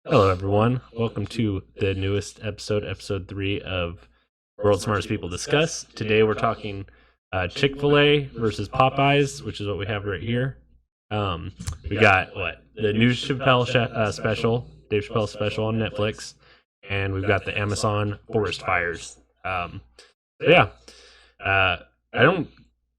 Hello, everyone. Welcome to the newest episode, episode 3 of World's Smartest People Discuss. Today we're talking Chick-fil-A versus Popeyes, which is what we have right here. We got the new special, Dave Chappelle special on Netflix, and we've got the Amazon forest fires. I don't.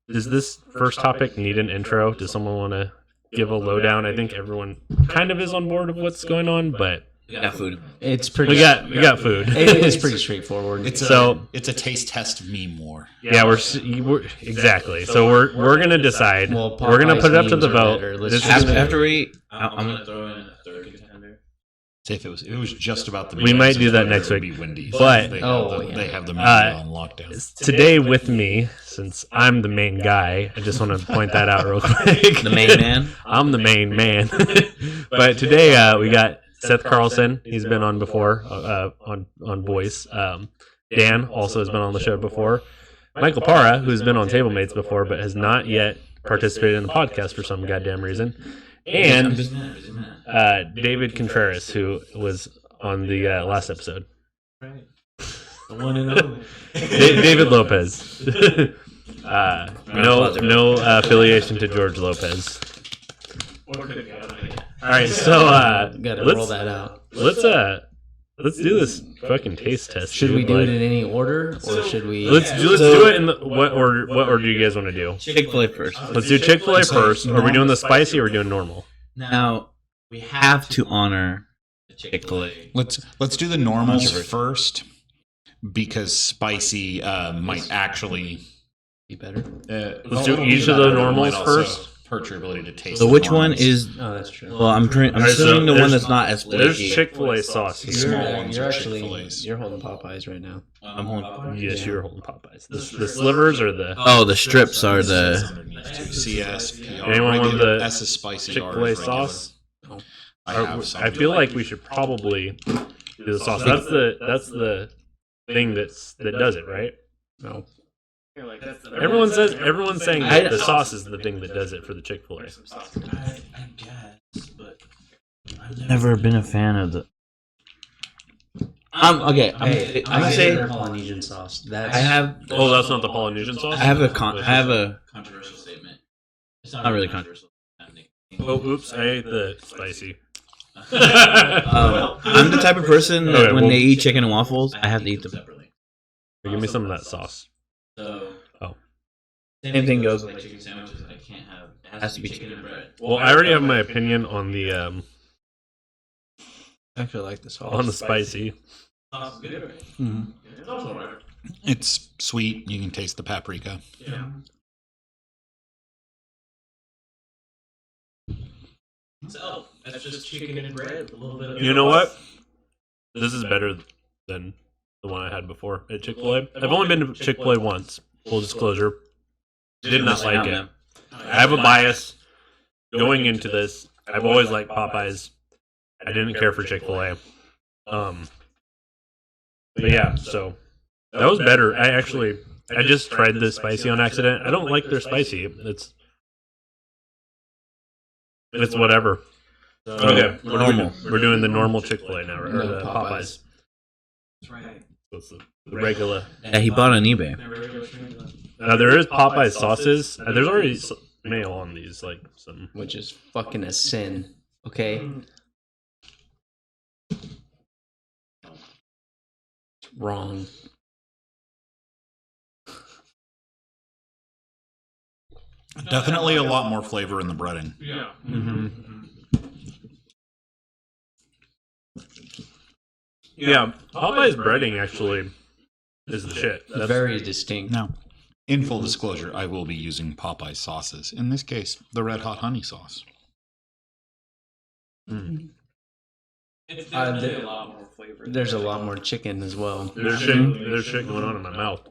Does this first topic need an intro? Does someone want to give a lowdown? I think everyone kind of is on board of what's going on, but we got food. It's pretty. We got food. It's pretty straightforward. It's a taste test of me more. Yeah, we're exactly. So we're gonna decide. Well, we're gonna put it up to the vote. After I'm gonna throw in a third contender. Say if it was just about the. We might do that next week. Be Wendy's. But they have the menu on lockdown. Today with me, since I'm the main guy, I just want to point that out real quick. The main man. I'm the main man. But today we got Seth Carlson. He's been on before on Voice. Dan also has been on the show before. Michael Parra, who's been on Table Mates before, but has not yet participated in the podcast for some goddamn reason. And David Contreras, who was on the last episode. Right. The one and only. David Lopez. No affiliation to George Lopez. All right, so gotta roll that out. Let's do this fucking taste test. Should we do it in any order, or should we? Let's do it in what order? What order do you guys want to do? Chick-fil-A first. Let's do Chick-fil-A first. Are we doing the spicy or are we doing normal? Now we have to honor the Chick-fil-A. Let's do the normals first because spicy might actually be better. Let's do each of the normals first. Hurt your ability to taste. So which one is? Oh, that's true. Well, I'm assuming the one that's not as flaky. There's Chick-fil-A sauce. The small ones You're are actually Chick-fil-A's. you're holding Popeyes right now. I'm holding Popeyes. Yes, you're holding Popeyes. The slivers or the the strips are the. CS. Anyone want the S is spicy. Chick-fil-A sauce? I have some. I feel like we should probably do the sauce. That's the thing that does it, right? No. Everyone's saying that the sauce is the thing that does it for the Chick-fil-A. I guess, but I've never been a fan of the. I'm gonna say Polynesian sauce. I have. Oh, that's not the Polynesian sauce. I have a controversial statement. It's not really controversial. Oh, oops! I ate the spicy. I'm the type of person that when they eat chicken and waffles, I have to eat them separately. Give me some of that sauce. So, oh, same thing goes with like chicken sandwiches. I can't have. It has to be chicken and bread. Well, I already have my opinion on the I actually like the sauce. on the spicy. Sauce is good, right? Mm-hmm. It's also right. It's sweet. You can taste the paprika. Yeah. So that's just chicken and bread. A little bit of. You know what? This is better than the one I had before at Chick-fil-A. I've only been to Chick-fil-A once. Full disclosure. Did not like it. I have a bias going into this. I've always liked Popeyes. I didn't care for Chick-fil-A. But yeah, so that was better. I just tried the spicy on accident. I don't like their spicy. It's whatever. Okay, we're doing the normal Chick-fil-A now, or the Popeyes. That's right. What's the regular? Yeah, he bought on eBay. There is Popeyes sauces. There's already mayo on these, like some. Which is fucking a sin. Okay. It's wrong. Definitely a lot more flavor in the breading. Yeah. Mm-hmm. Yeah, Popeyes breading actually is the shit. That's Very distinct. Now, in full disclosure, I will be using Popeye sauces. In this case, the Red Hot Honey Sauce. Mm. It's definitely a lot more flavor. There's a lot more chicken as well. There's shit going on in my mouth.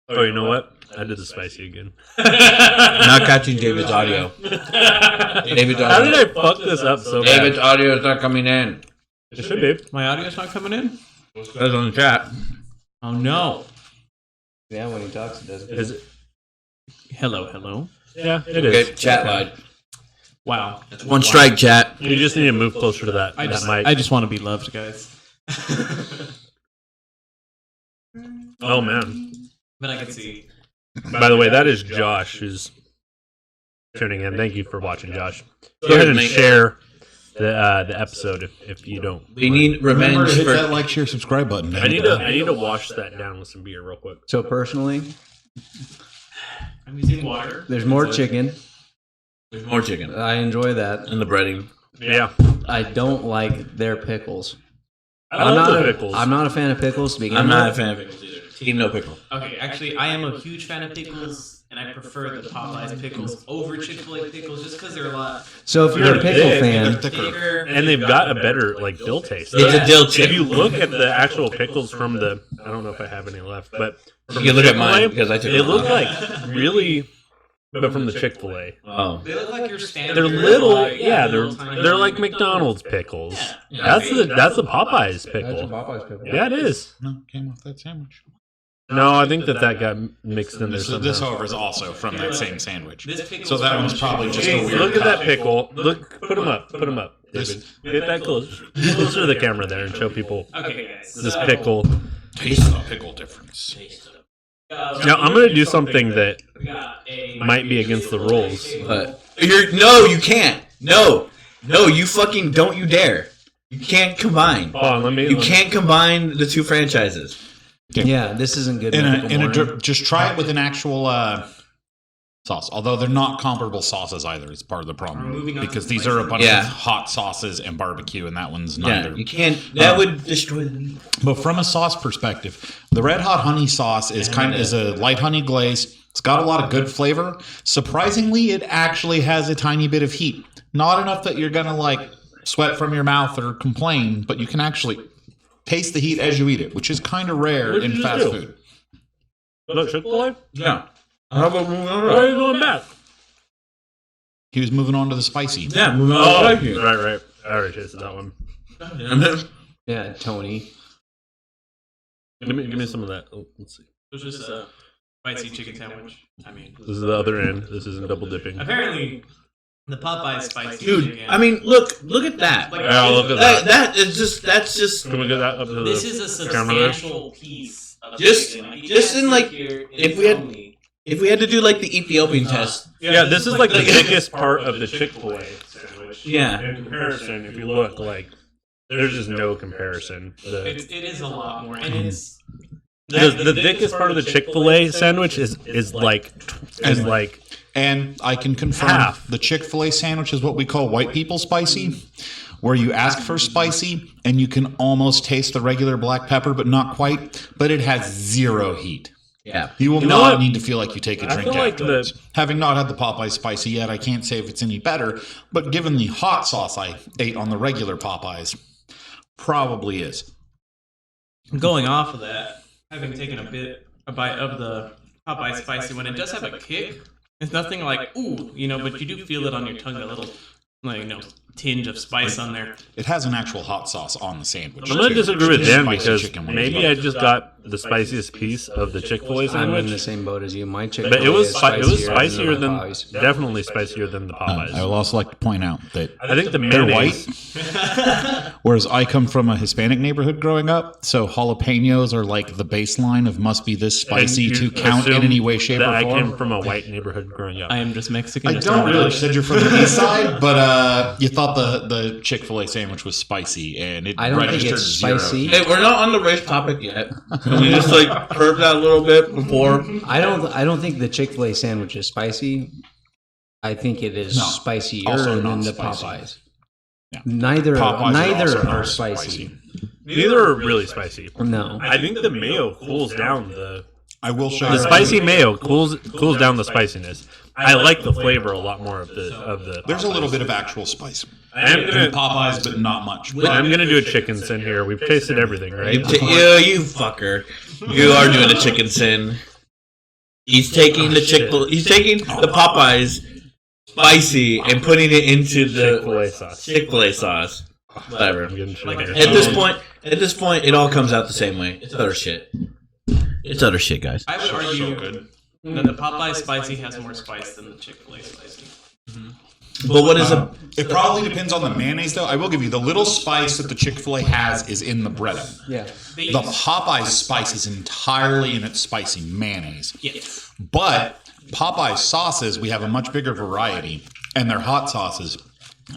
Oh, you know what? I did the spicy again. Not catching David's audio. David's audio. How did I fuck this up so bad? David's audio is not coming in. It should be. My audio's not coming in? That's on the chat. Oh no. Yeah, when he talks, it does. Is it? Hello. Yeah, it is. Okay, chat lied. Wow. One strike, chat. You just need to move closer to that. I that just, mic. I just want to be loved, guys. Oh man! But I can see. By the way, that is Josh who's tuning in. Thank you for watching, Josh. Go ahead and share the episode if you don't. We need Remember revenge to hit for. that like, share, subscribe button. I need to wash that down with some beer real quick. So personally, I'm using water. there's more chicken. There's more chicken. I enjoy that. And the breading. Yeah, I don't like their pickles. I love the pickles. I'm not a fan of pickles. To begin I'm not a with. fan of pickles either. Team no pickle. Okay, actually, I am a huge fan of pickles, and I prefer the Popeyes pickles over Chick-fil-A pickles just because they're a lot So if you're a They're pickle big. fan, thicker. and they've got a better like dill taste. It's a dill chip. If you look at the actual pickles from the, I don't know if I have any left, but from You can the look at mine Chick-fil-A, because I took they it. look like really, but from the Chick-fil-A. Oh. They look like your standard. They're little, like, yeah, little tiny- they're like McDonald's pickles. Yeah. That's the Popeyes pickle. Yeah, it is. No, came off that sandwich. No, I think that got mixed in there This, somehow. however, is also from that same sandwich. This pickle's So that from one's probably just a Hey, weird look at that cut. pickle. Look, put them up, David. Get that close, closer to the camera there, and show people Okay, guys. this so- pickle. Taste the pickle difference. Now I'm gonna do something that We got a might be against the rules. But no, you can't. No, you fucking don't you dare. You can't combine. Hold on, let me. You can't combine the two franchises. yeah, this isn't good. In medical a, morning. just try it with an actual sauce. Although they're not comparable sauces either. It's part of the problem moving on because to these are a bunch Yeah. of hot sauces and barbecue, and that one's Yeah, neither. you can't. That would destroy the meat. But from a sauce perspective, the red hot honey sauce is a light honey glaze. It's got a lot of good flavor. Surprisingly, it actually has a tiny bit of heat. Not enough that you're gonna like sweat from your mouth or complain, but you can actually taste the heat as you eat it, which is kind of rare What did in you fast do? food. Look, Chick-fil-A. Yeah. How about moving on? Why are you going back? He was moving on to the spicy. Yeah, moving on. Oh, Thank you. right. I already tasted that one. Yeah, Tony. Give me some of that. Oh, let's see. It was just a spicy chicken sandwich. I mean, This is the other end. This isn't double dipping. apparently, the Popeyes spicy Dude, chicken. I mean, look at that. Like, Yeah, look at that. That is just that's just Can we get that up to the this is a camera there? substantial piece of Just- chicken. Like, you just can't in, like, sit here and if we had- tell me- if we had to do like the Ethiopian test. Yeah, this is like the thickest part of the Chick-fil-A sandwich. Yeah. In comparison, if you look, like, there's just no comparison. it is a lot more, and it's The thickest part of the Chick-fil-A sandwich is like And I can confirm Half. the Chick-fil-A sandwich is what we call white people spicy, where you ask for spicy and you can almost taste the regular black pepper, but not quite. But it has zero heat. Yeah. You will You know not what? need to feel like you take a I drink feel like afterwards. Having not had the Popeye spicy yet, I can't say if it's any better. But given the hot sauce I ate on the regular Popeyes, probably is. going off of that. Having taken a bite of the Popeye spicy one, it does have a kick. It's nothing like ooh, but you do feel it on your tongue, a little tinge of spice on there. It has an actual hot sauce on the sandwich. I'm gonna too, disagree which with is Dan spicy because chicken wings. maybe I just got the spiciest piece of the Chick-fil-A I'm in the sandwich, same boat as you. My chicken. but it was spicier than than Popeyes. definitely spicier than the Popeyes. I will also like to point out that I think the they're mayonnaise. white, whereas I come from a Hispanic neighborhood growing up, so jalapenos are like the baseline of must be this spicy And to you count in assume any way, shape, that or I form. came from a white neighborhood growing up. I am just Mexican. I just don't don't really. know. You said you're from the east side, but you thought the Chick-fil-A sandwich was spicy, and it I don't think registered it's zero. spicy. Hey, we're not on the race topic yet. Can we just like curve that a little bit before? I don't think the Chick-fil-A sandwich is spicy. I think it is No, spicier also than not the spicy. Popeyes. Yeah. Neither Popeyes is also are not spicy. Neither are really spicy. No. I think the mayo cools down the I will show the you. spicy mayo cools down the spiciness. I like the flavor a lot more of the. There's a little bit of actual spice I'm in gonna Popeyes, but not much. I'm gonna do a chicken sin here. We've tasted everything, right? You fucker. You are doing a chicken sin. He's taking the He's taking the Popeyes spicy and putting it into the Chick-fil-A sauce. Chick-fil-A sauce. Whatever. I'm getting shit Like here. At this point, it all comes out the same way. It's utter shit. It's utter shit, guys. I would argue that the Popeye spicy has more spice than the Chick-fil-A spicy. But what is a? It probably depends on the mayonnaise, though. I will give you the little spice that the Chick-fil-A has is in the breading. Yeah. The Popeyes spice is entirely in its spicy mayonnaise. Yes. But Popeyes sauces, we have a much bigger variety, and their hot sauces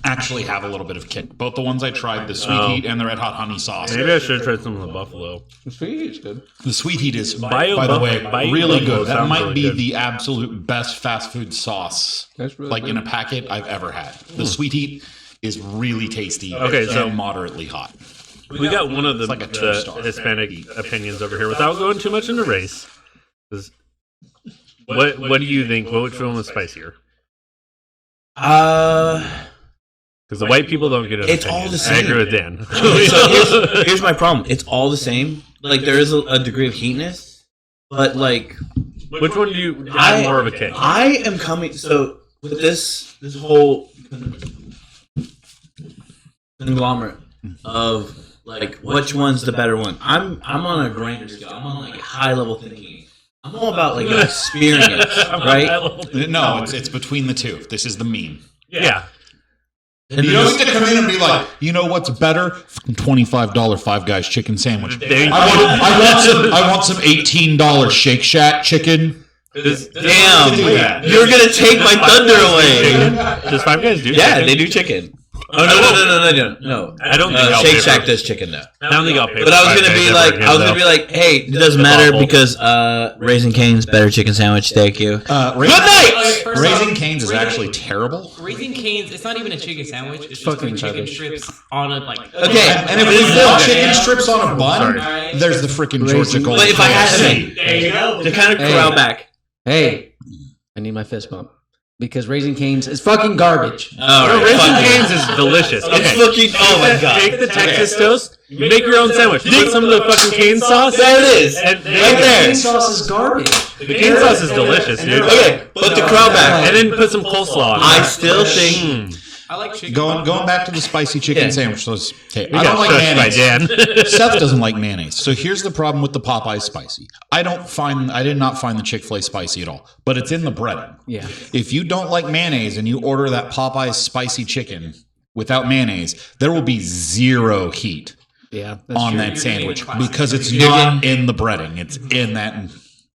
actually have a little bit of kick. Both the ones I tried, the sweet heat and the red hot honey sauce. Maybe I should have tried some of the buffalo. The sweet heat's good. The sweet heat is, Bio by the buff- way, Bio really buffalo good. That sounds might really be good. the absolute best fast food sauce, That's really like good. in a packet, I've ever had. The sweet heat is really tasty. Okay, so- and moderately hot. We got one of the, like a the two-star. Hispanic opinions over here without going too much into race. 'Cause What do you think? Which one was spicier? Because the white people don't get an It's opinion. all the I agree same. with Dan. So here's my problem. It's all the same. Like there is a degree of heatness, but like Which one do you have more of a kick? I am coming. So with this whole conglomerate of like which one's the better one, I'm on a grander scale. I'm on like high level thinking. I'm all about like experience, right? No, it's between the two. This is the mean. Yeah. And You then don't get to come in and be like, you know what's better? Fucking $25 Five Guys chicken sandwich. There you I want some $18 Shake Shack chicken. damn, do that. you're gonna take my thunder away. Does Five Guys do Yeah, chicken? they do chicken. Oh no! I don't think I'll Shake pay Shack for- does chicken though. I don't think I'll pay But I was gonna be like, hey, it doesn't matter awful. because Raising Cane's better chicken sandwich. Thank you. Good night. Raising Cane's is actually terrible. Raising Cane's, it's not even a chicken sandwich. It's just Fucking like chicken garbage. strips on a like. Okay, And if we put chicken strips on a bun, Sorry. there's the freaking Georgia Raising- Gold. but if I had KFC. There you go. to kind of corral back. Hey, I need my fist bump. Because Raising Cane's is fucking garbage. All No, right, Raising fuck it. Cane's is delicious. It's Okay. fucking. Oh my god. Take the Texas toast, make your own sandwich. Put some of the fucking cane sauce. There it is. And Right there. Cane sauce is garbage. The cane sauce is delicious, dude. Okay, but to corral back, And then put some coleslaw on I it. still think. I like chicken. Going back to the spicy chicken Yeah. sandwich. So okay, We I got don't like shushed by mayonnaise. Dan. Seth doesn't like mayonnaise. So here's the problem with the Popeyes spicy. I did not find the Chick-fil-A spicy at all, but it's in the breading. Yeah. If you don't like mayonnaise and you order that Popeyes spicy chicken without mayonnaise, there will be zero heat Yeah. That's on true. that sandwich because it's not in the breading. It's in that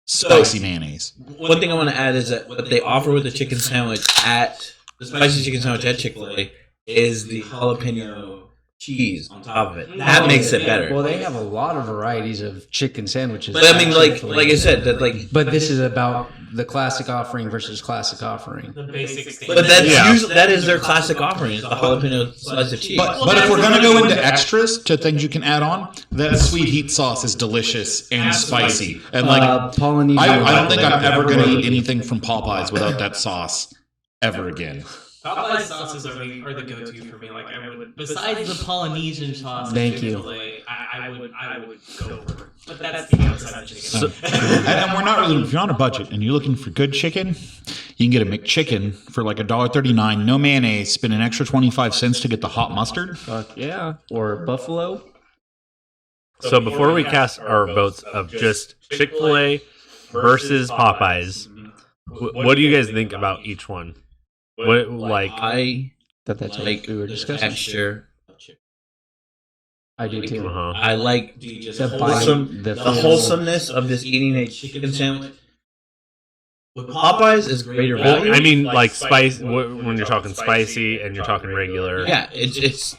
spicy mayonnaise. One thing I want to add is that what they offer with the chicken sandwich at the spicy chicken sandwich at Chick-fil-A is the jalapeno cheese on top of it. That makes it better. Well, they have a lot of varieties of chicken sandwiches. But I mean, at like Chick-fil-A. I said, that like. But this is about the classic offering versus classic offering. The basic steak. But that's Yeah. usually that is their classic offering is the jalapeno slice of cheese. But if we're gonna go into extras to things you can add on, that sweet heat sauce is delicious and spicy. And like, Polynesian. I don't think I'm ever gonna eat anything from Popeyes without that sauce ever again. Popeye sauces are the go-to for me. Like I would, besides the Polynesian sauce. Thank you. I would go for it. But that's the outside of chicken. And we're not really, if you're on a budget and you're looking for good chicken, you can get a McChicken for like $1.39, no mayonnaise, spend an extra 25 cents to get the hot mustard. Fuck yeah. Or buffalo. So before we cast our votes of just Chick-fil-A versus Popeyes, what do you guys think about each one? What like I That's like what we were the discussing. texture. I do too. uh-huh. I like the just The wholesome, bite, the the feel. wholesomeness of just eating a chicken sandwich. With Popeyes is greater value. Well, I mean, like spice when you're talking spicy and you're talking regular. Yeah, it's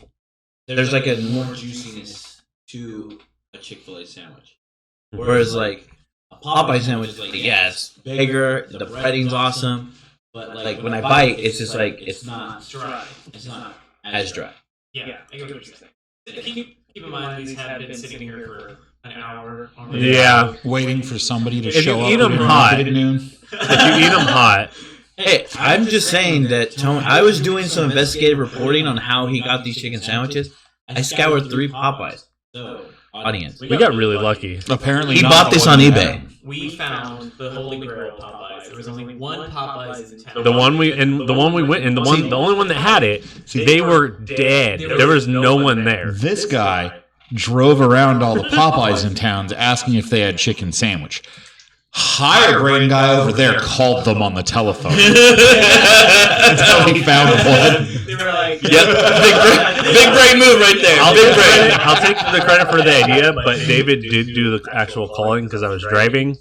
there's like a more juiciness to a Chick-fil-A sandwich, whereas like a Popeye sandwich is like yeah, it's bigger, the breading's awesome, but like when I bite, it's just like it's not as dry. Yeah, I get what you're saying. Keep in mind these have been sitting here for an hour. Yeah. Waiting for somebody to If show you up eat 'em when you're hot- at noon. If you eat them hot, Hey, I'm just saying that Tony. I was doing some investigative reporting on how he got these chicken sandwiches. I scoured 3 Popeyes. So, audience. we got really lucky. Apparently, He not bought the this one on you eBay. had. We found the Holy Grail Popeyes. There was only one Popeyes in town. The one we went and the only one that had it, they were dead. There was no one there. This guy drove around all the Popeyes in towns asking if they had chicken sandwich. Higher brain guy over there called them on the telephone. That's how he found one. They were like, Yep, big brain move right there. I'll take the credit for the idea, but David did do the actual calling because I was driving.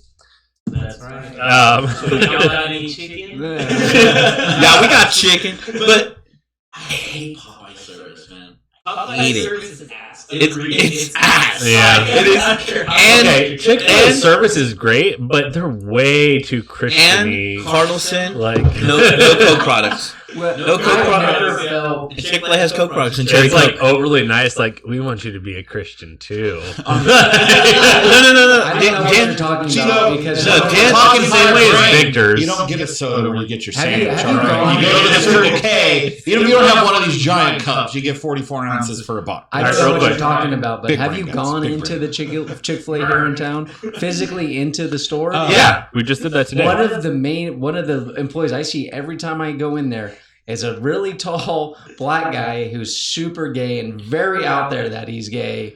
That's right. So Y'all got any chicken? Yeah, we got chicken, but I hate Popeye service, man. Eat it. Service is ass. it's ass. Yeah. It is. And okay, Chick-fil-A service is great, but they're way too Christian-y. and cardinal sin. Like No Coke products. Well, No Coke I products. never felt. Chick-fil-A has Coke products and cherry it's Coke. like overly nice. Like we want you to be a Christian too. No. I don't know what Dan, you're talking See, about no, because no, Dan- Talking the same way as Victor's. You don't get a soda where you get your Have you- sandwich. have you all right? gone- You go to the Circle K. You don't have one of these giant cups. You get 44 ounces for $1. I Alright, don't know real what you're quick. talking about, but Big have brain you guys, gone big into brain. the Chick-fil-A here in town, physically into the store? Yeah, we just did that today. One of the employees I see every time I go in there is a really tall black guy who's super gay and very out there that he's gay.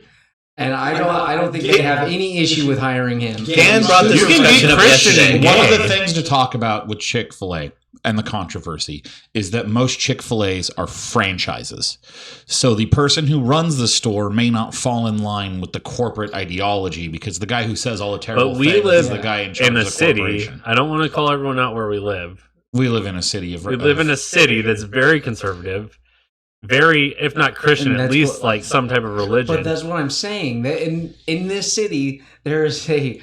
And I don't think they have any issue with hiring him. Dan brought this You can be discussion up Christian yesterday. and One of gay. the things to talk about with Chick-fil-A and the controversy is that most Chick-fil-A's are franchises. So the person who runs the store may not fall in line with the corporate ideology because the guy who says all the terrible But we things live is the guy in charge in a of the city. corporation. I don't want to call everyone out where we live. We live in a city of... We live in a city that's very conservative, very, if not Christian, And at that's least what- like some type of religion. But that's what I'm saying. That in this city, there is a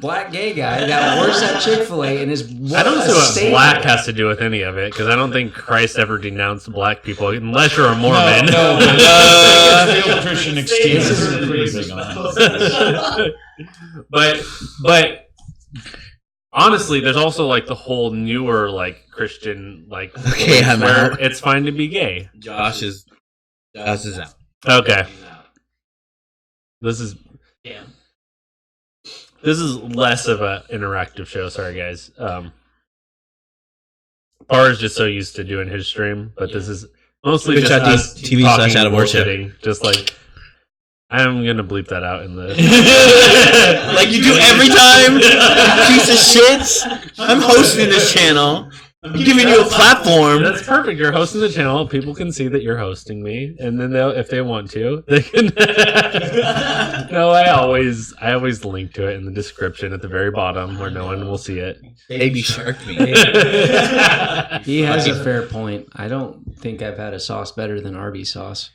black gay guy that works at Chick-fil-A and is I don't see a what staple. black has to do with any of it because I don't think Christ ever denounced black people unless you're a No, Mormon. Field Christian exchanges is pretty big on that. but honestly, there's also like the whole newer like Christian like Okay, I'm where out. it's fine to be gay. Josh is out. Okay, this is Damn. this is less of an interactive show. Sorry, guys. Parra's just so used to doing his stream, but this is mostly Twitch just dot us TV talking / out of worship. bullshitting. Just like I'm gonna bleep that out in the Like you do every time, piece of shit. I'm hosting this channel. I'm giving you a platform. That's perfect. You're hosting the channel. People can see that you're hosting me, and then they'll, if they want to, they can. No, I always link to it in the description at the very bottom where no one will see it. Baby shark me. He has a fair point. I don't think I've had a sauce better than Arby's sauce.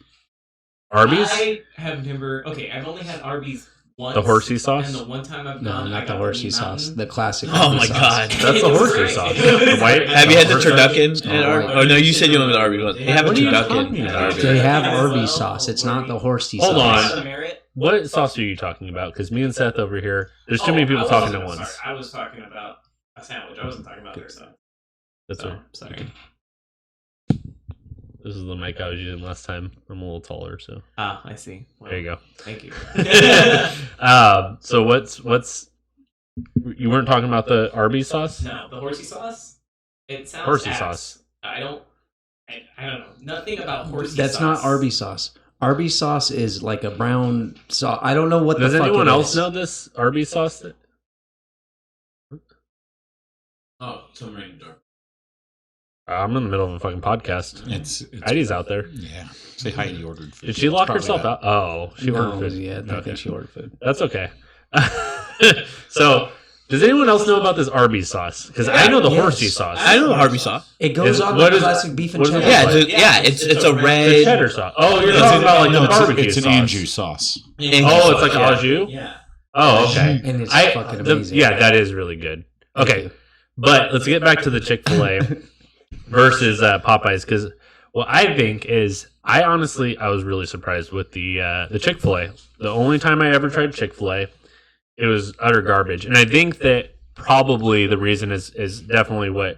Arby's, I have never. Okay, I've only had Arby's once. the horsey sauce. And the one time I've No, gone, I not the got horsey Meat sauce. Mountain. The classic. Oh Arby's my sauce. god. That's the It's horsey great. sauce. The white. Have you had the horse- turducken? At Oh, Arby's? Oh no, you said you went with Arby's once. They have a What are you turducken talking at about? Arby's. They have As Arby's well, sauce. It's not the horsey Hold sauce. on. Merit. What sauce are you talking about? Because me and Seth over here, there's too many people I talking wasn't- at once. Sorry, I was talking about a sandwich. I wasn't talking about their sauce. That's So, right. sorry. This is the mic I was using last time. I'm a little taller, so Ah, I see. Well, there you go. Thank you. So what's you weren't talking about the Arby's sauce? No, the horsey sauce. It sounds Horsey ass. sauce. I don't know. Nothing about horsey That's sauce. not Arby's sauce. Arby's sauce is like a brown sauce. I don't know what Does the fuck anyone it else is. know this Arby's sauce? Oh, some ring dark. I'm in the middle of a fucking podcast. It's Heidi's out there. Yeah. Say Heidi ordered food. Did she lock It's herself probably out? Oh, she No, ordered food. yeah, I Okay. think she ordered food. That's okay. So, does anyone else know about this Arby's sauce? Because I know the Yes. horsey sauce. I know Arby's sauce. It goes Is- on what the is- classic beef and what is it cheddar. look Yeah, like? it's a The red. cheddar sauce. Oh, you're It's talking an- about like no, the it's- barbecue It's an sauce. anjou sauce. Oh, it's like Yeah. au jus? Yeah. Oh, okay. And it's I- fucking the- amazing. yeah, that is really good. Okay, but let's get back to the Chick-fil-A versus Popeyes because what I think is I was really surprised with the Chick-fil-A. The only time I ever tried Chick-fil-A, it was utter garbage, and I think that probably the reason is definitely what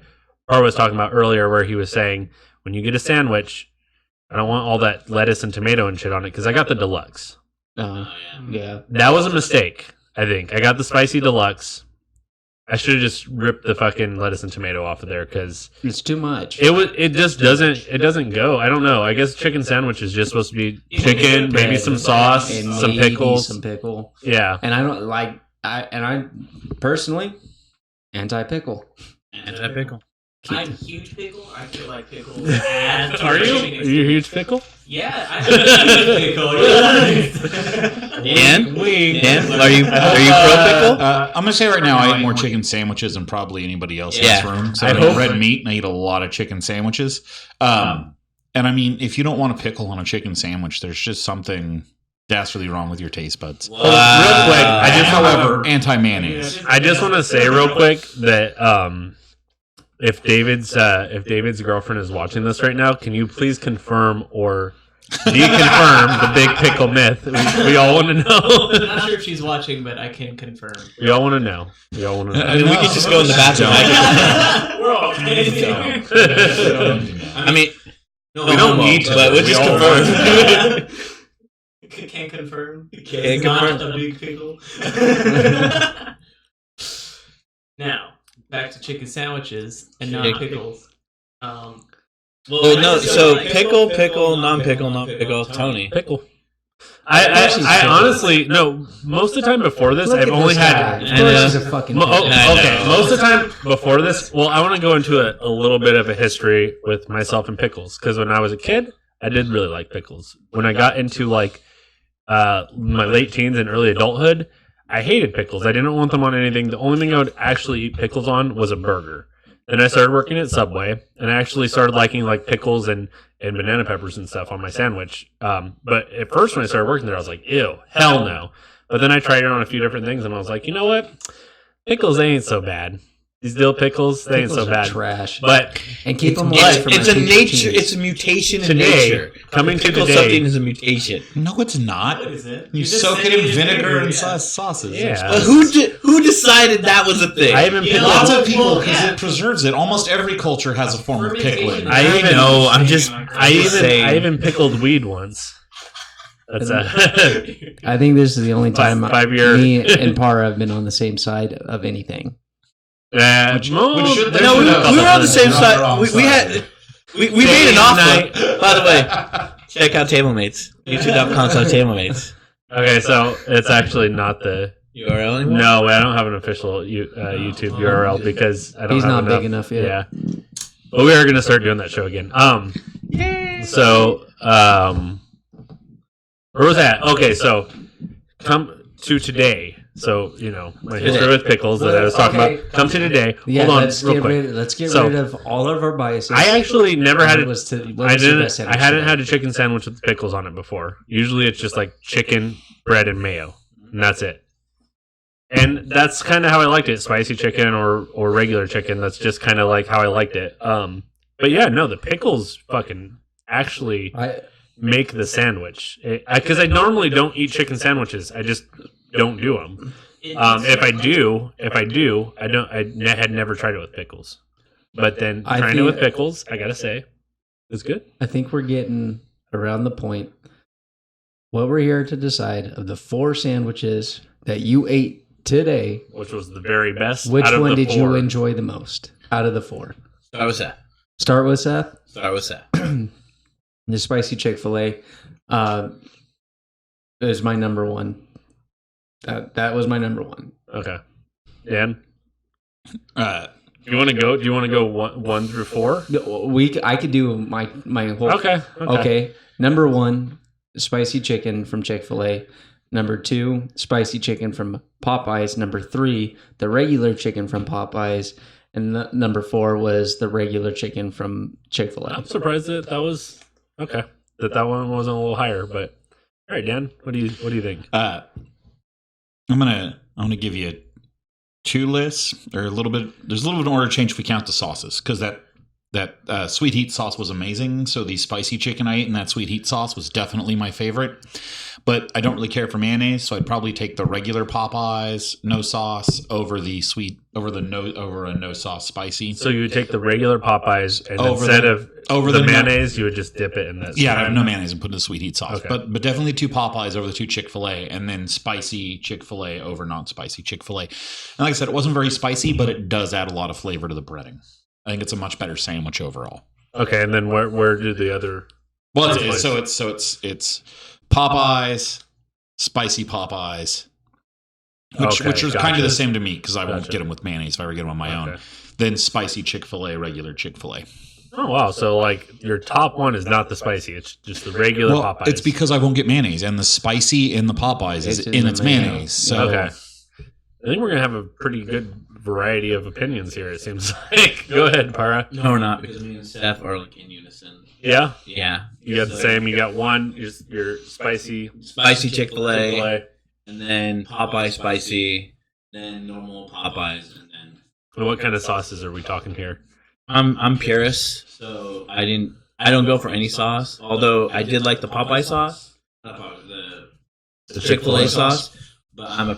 Parra was talking about earlier, where he was saying when you get a sandwich, I don't want all that lettuce and tomato and shit on it because I got the deluxe. Uh, yeah. That was a mistake. I think I got the spicy deluxe. I should have just ripped the fucking lettuce and tomato off of there because It's too much. it just doesn't go. I don't know. I guess chicken sandwich is just supposed to be chicken, maybe some sauce, And some maybe pickles. Some pickle. Yeah, And I don't like I personally anti-pickle. Anti-pickle. I'm a huge pickle. I feel like pickles add to Are the you? chicken Are you a huge experience. pickle? Yeah, I'm a huge pickle. Dan? Dan? Are you pro pickle? I'm gonna say right now, I eat more chicken sandwiches than probably anybody else in Yeah. this room. So I I hope- eat red meat, and I eat a lot of chicken sandwiches. And I mean, if you don't want a pickle on a chicken sandwich, there's just something dastardly wrong with your taste buds. Real quick, I just However, anti-mayonnaise. I just want to say real quick that if David's girlfriend is watching this right now, can you please confirm or deconfirm the big pickle myth? We all want to know. I'm not sure if she's watching, but I can confirm. We all want to know. We all want to know. I mean, we could just go in the bathroom. We're all I mean, no, We don't need to, but we'll we just all confirm. Can't confirm. Can't Not confirm. a big pickle. Now, back to chicken sandwiches and not pickles. Well, no. So pickle, non-pickle. Tony. Pickle. I honestly no. Most of the time before this, I've only had. Of course he's a fucking pickle. Okay, most of the time before this, well, I want to go into a little bit of a history with myself and pickles because when I was a kid, I did really like pickles. When I got into like my late teens and early adulthood, I hated pickles. I didn't want them on anything. The only thing I would actually eat pickles on was a burger. Then I started working at Subway, and I actually started liking like pickles and banana peppers and stuff on my sandwich. But at first, when I started working there, I was like, ew, hell no. But then I tried it on a few different things, and I was like, you know what? Pickles, they ain't so bad. These dill pickles, they ain't so Pickles are bad. trash. But And keep them away from It's my a future nature. teens. It's a mutation in Today, nature. coming to Pickle today- something is a mutation. No, it's not. What is it? You just soak said it in is vinegar and yeah. sauces. Yeah. But who decided that was a thing? I haven't You know, pickled. Lots of people, Well, because yeah. it preserves it. Almost every culture has a form of pickling. I even know. I'm just. I even pickled weed once. That's I think this is the only time 5 year. me and Parra have been on the same side of anything. Which should- No, we There's were a on the same You're on the side. wrong We had. We made an offer. By the way, check out TableMates. YouTube.com/TableMates. Okay, so it's actually not the. URL anymore? No, I don't have an official YouTube URL because I don't. He's have not big enough yet. Yeah, but we are going to start doing that show again. So where was that? Okay, so come to today. So my history with pickles that I was talking Okay. about. Come to today. Yeah, Hold on, let's real get quick. rid of all of our biases. I actually never had it. I hadn't had it. a chicken sandwich with pickles on it before. Usually it's just like chicken, bread, and mayo, and that's it. And that's kind of how I liked it. Spicy chicken or regular chicken. That's just kind of like how I liked it. But yeah, no, the pickles fucking actually make the sandwich. Because I normally don't eat chicken sandwiches. I just don't do them. If I do, I don't. I had never tried it with pickles. But then I trying it think- with pickles, I gotta say, it's good. I think we're getting around the point. What we're here to decide of the 4 sandwiches that you ate today, Which was the very best. which out of one the did you 4. enjoy the most out of the 4? Start with that. Start with Seth. The spicy Chick-fil-A is my number one. That was my number one. Okay, Dan, Uh, do you want to go? Do you want to go 1 through 4? I could do my whole. Okay. Okay. Number 1, spicy chicken from Chick-fil-A. Number 2, spicy chicken from Popeyes. Number 3, the regular chicken from Popeyes. And number 4 was the regular chicken from Chick-fil-A. I'm surprised that was okay. That one wasn't a little higher, but all right, Dan, what do you think? I'm gonna give you 2 lists, or a little bit. There's a little bit of order change if we count the sauces, because that sweet heat sauce was amazing. So the spicy chicken I ate and that sweet heat sauce was definitely my favorite. But I don't really care for mayonnaise, so I'd probably take the regular Popeyes no sauce over a no sauce spicy. So you would take the regular Popeyes, and Over instead the- of over the the mayonnaise, you would just dip it in that. Yeah, I have no mayonnaise and put in the sweet heat sauce. Okay. But definitely 2 Popeyes over the 2 Chick-fil-A, and then spicy Chick-fil-A over non-spicy Chick-fil-A. And like I said, it wasn't very spicy, but it does add a lot of flavor to the breading. I think it's a much better sandwich overall. Okay, and then where do the other? Well, That's it's Popeyes, spicy Popeyes, which Okay, was gotcha. kind of the same to me because I won't Gotcha. get them with mayonnaise if I ever get them on my own. Okay. Then spicy Chick-fil-A, regular Chick-fil-A. Oh wow! So like your top one is not the spicy; it's just the regular Well, Popeyes. it's because I won't get mayonnaise, and the spicy in the Popeyes is It's in in its the mayo. mayonnaise. So okay. I think we're gonna have a pretty good variety of opinions here. It seems like. Go ahead, Para. No, we're not because me and Seth are like in unison. Yeah, Yeah, you got the same. You got one. Your spicy spicy Chick-fil-A, Chick-fil-A. and then Popeye spicy, then normal Popeyes, and then And what kind of sauces are we talking here? I'm purist, so I don't go for any sauce. Although I did like the Popeye sauce, not Popeye, the Chick-fil-A sauce, but I'm a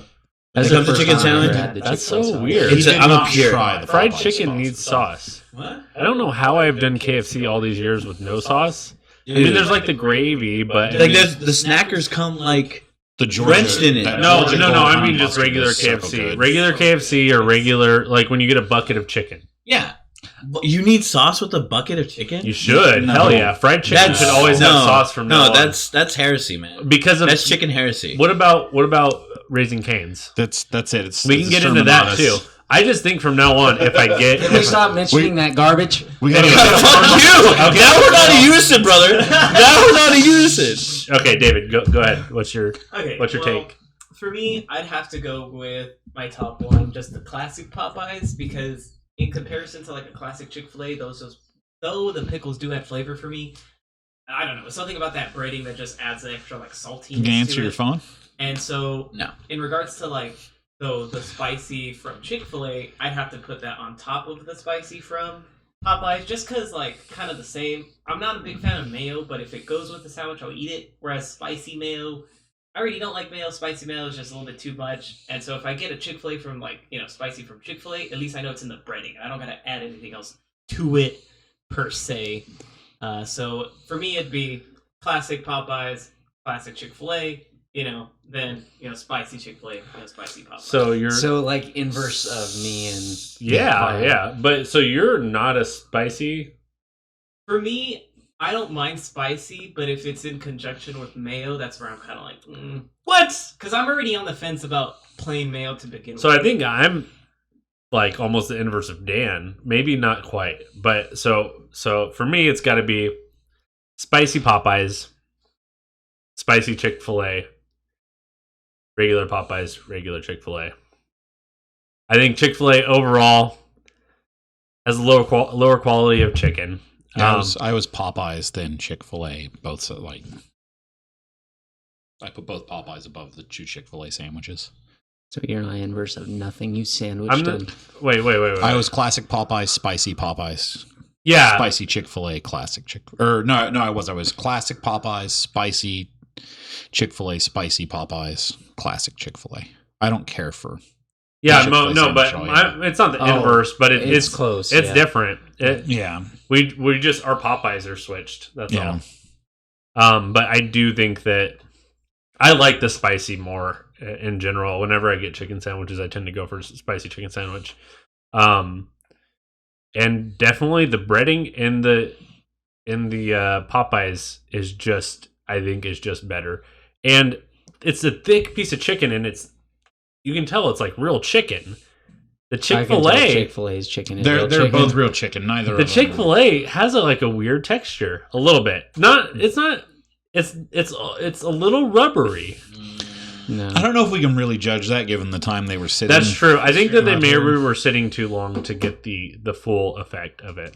That's When it comes the to first chicken time I've sandwich, had the that's Chick-fil-A so sauce. weird. He did I'm a not pure. try the Fried Popeyes chicken sauce. needs sauce. what? I don't know how I've done KFC all these years with no sauce. I mean, there's like the gravy, but like there's the snackers come like The Georgia, Drenched in it. that no, Georgia no, no. Gold I honey mean just mustard regular is so KFC, good. regular KFC, or regular like when you get a bucket of chicken. yeah. But you need sauce with a bucket of chicken. You should. No. Hell yeah, fried chicken should always have sauce from now no. on. That's heresy, man. Because of That's chicken heresy. What about Raising Cane's? That's it. It's, We can get into that too. I just think from now on, if I get Can we stop mentioning that garbage? We got Fuck you! Okay. Now we're not a usage, brother. Now we're not a usage. okay, David, go ahead. What's your Okay. take? For me, I'd have to go with my top one, just the classic Popeyes, because in comparison to like a classic Chick-fil-A, though the pickles do add flavor for me, I don't know, something about that breading that just adds the extra like saltiness. You can answer to your it. phone. And so, No. in regards to like the spicy from Chick-fil-A, I'd have to put that on top of the spicy from Popeyes, just because like kind of the same. I'm not a big fan of mayo, but if it goes with the sandwich, I'll eat it. Whereas spicy mayo, I already don't like mayo. Spicy mayo is just a little bit too much. And so if I get a Chick-fil-A from like spicy from Chick-fil-A, at least I know it's in the breading. I don't gotta add anything else to it per se. So for me, it'd be classic Popeyes, classic Chick-fil-A. Then spicy Chick-fil-A, spicy Popeyes. So you're So like inverse of me and yeah. But so you're not a spicy. For me, I don't mind spicy, but if it's in conjunction with mayo, that's where I'm kind of like, what? Because I'm already on the fence about plain mayo to begin So with. I think I'm like almost the inverse of Dan. Maybe not quite, but so for me, it's got to be spicy Popeyes, spicy Chick-fil-A, regular Popeyes, regular Chick-fil-A. I think Chick-fil-A overall has a lower quality of chicken. I was Popeyes, then Chick-fil-A. Both I put both Popeyes above the two Chick-fil-A sandwiches. so you're my inverse of nothing. You sandwiched I'm them. wait. I was classic Popeyes, spicy Popeyes, yeah. spicy Chick-fil-A, classic Chick. Or no, I was classic Popeyes, spicy Chick-fil-A, spicy Popeyes, classic Chick-fil-A. I don't care for. Yeah, Chick-fil-A no, but sandwich, it's not the Oh, inverse, but it's it's close, It's yeah. different. Yeah, We just our Popeyes are switched. That's Yeah. all. But I do think that I like the spicy more in general. Whenever I get chicken sandwiches, I tend to go for spicy chicken sandwich. And definitely the breading in the Popeyes is just better. And it's a thick piece of chicken, and you can tell it's like real chicken. The Chick-fil-A, Chick-fil-A's chicken. Is they're real chicken. both real chicken. Neither the of them. Chick-fil-A has a weird texture, a little bit. It's a little rubbery. No. I don't know if we can really judge that given the time they were sitting. That's true. I think that they Not maybe here. were sitting too long to get the full effect of it.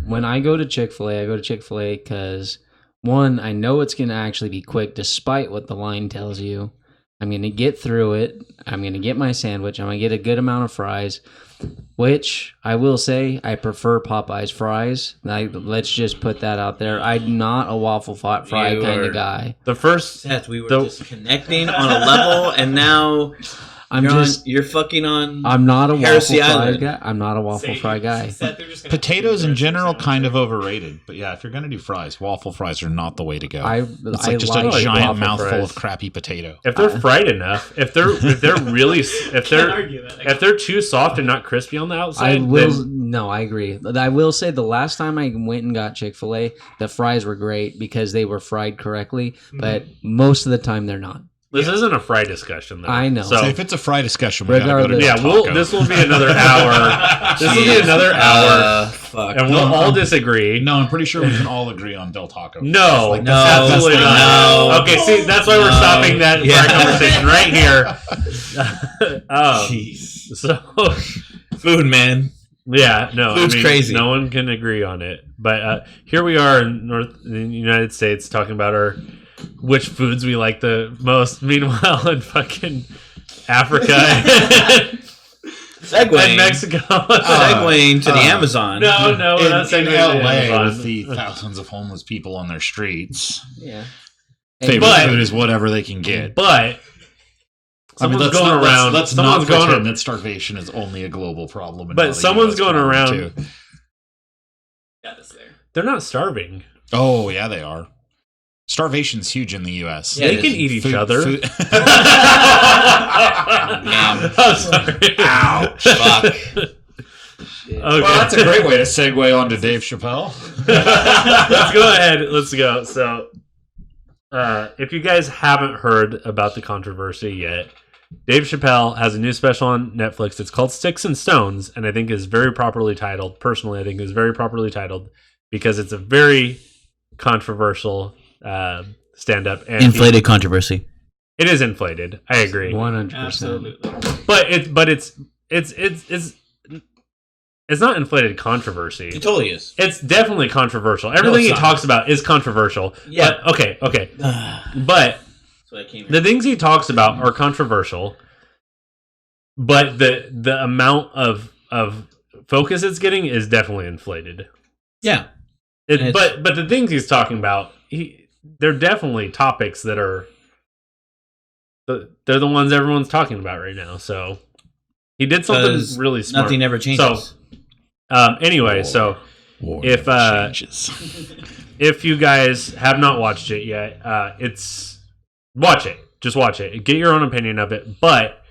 When I go to Chick-fil-A, I go to Chick-fil-A because, one, I know it's going to actually be quick despite what the line tells you. I'm going to get through it. I'm going to get my sandwich. I'm going to get a good amount of fries, which I will say I prefer Popeye's fries. Let's just put that out there. I'm not a waffle fry You kind are- of guy. The first, Seth, we were The- just connecting on a level, and now you're fucking on. I'm not a waffle Heresy fry Island. guy. I'm not a waffle fry guy. Potatoes in general kind of overrated, but yeah, if you're gonna do fries, waffle fries are not the way to go. It's like just a like giant waffle mouthful fries. of crappy potato. if they're fried enough, if they're really if they're too soft and not crispy on the outside, I agree. I will say the last time I went and got Chick-fil-A, the fries were great because they were fried correctly, but most of the time they're not. This isn't a fry discussion, though. I know. So, So if it's a fry discussion, we gotta go to Regardless. yeah, Del Taco. this will be another hour. This will be another hour, Fuck. and we'll all disagree. No, I'm pretty sure we can all agree on Del Taco. No, Like, No, absolutely not. no. Okay, see, that's why we're No. stopping that Yeah. conversation right here. Jeez. So, Food, man. yeah, no, Food's crazy. No one can agree on it. But here we are in the United States talking about which foods we like the most. Meanwhile, in fucking Africa and Segwaying. Mexico, Segueing to the Amazon. no, we're not saying in we're LA Amazon. with the thousands of homeless people on their streets. Yeah. Favorite But- food is whatever they can get. But someone's let's going not, around. Let's someone's not going. pretend that starvation is only a global problem. And But not a someone's US going problem, around- too. Got us there. They're not starving. Oh yeah, they are. Starvation's huge in the U.S. Yeah, They can eat each Food- other. food- I'm sorry. Ow. Fuck. Okay. Well, that's a great way to segue on to Dave Chappelle. Let's go ahead. Let's go. So, if you guys haven't heard about the controversy yet, Dave Chappelle has a new special on Netflix. It's called Sticks and Stones, and I think is very properly titled. Personally, I think is very properly titled because it's a very controversial stand-up. And Inflated controversy. it is inflated. I agree. 100%. Absolutely. But it's not inflated controversy. It totally is. It's definitely controversial. Everything he it's not. talks about is controversial. Yeah. But, okay. That's But what I came the things he talks about are controversial. But the amount of focus it's getting is definitely inflated. Yeah. But the things he's talking about, they're definitely topics that are they're the ones everyone's talking about right now. So he did something 'Cause really smart. Nothing ever changes. Anyway, so if if you guys have not watched it yet, watch it. Just watch it. Get your own opinion of it. But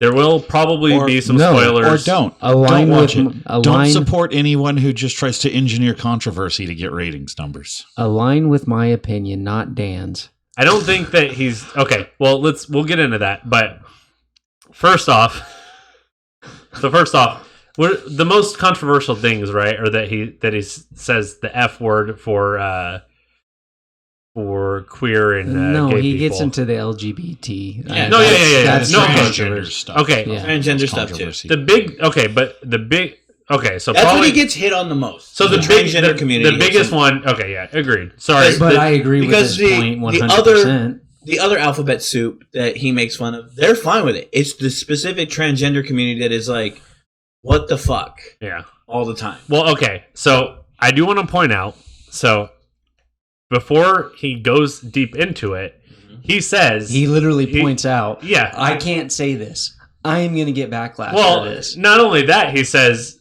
there will probably be some spoilers. Or don't. Align Don't watch with it. align, Don't support anyone who just tries to engineer controversy to get ratings numbers. align with my opinion, not Dan's. I don't think that he's okay. Well, we'll get into that. But first off, the most controversial things, right, are that he says the F word for queer and No, gay he people. gets into the LGBT. Yeah. No, yeah. That's No, Transgender stuff. Okay, Yeah. Transgender stuff too. Controversy. so That's probably what he gets hit on the most. so the transgender big community. the biggest one. Okay, yeah, agreed. Sorry, Because- But I agree with because his the- point the 100%. the other alphabet soup that he makes fun of, they're fine with it. It's the specific transgender community that is like, what the fuck, yeah. all the time. Well, okay. So I do want to point out. So before he goes deep into it, he says, He literally points out, "Yeah, I can't say this. I am going to get backlash well, for this." not only that, he says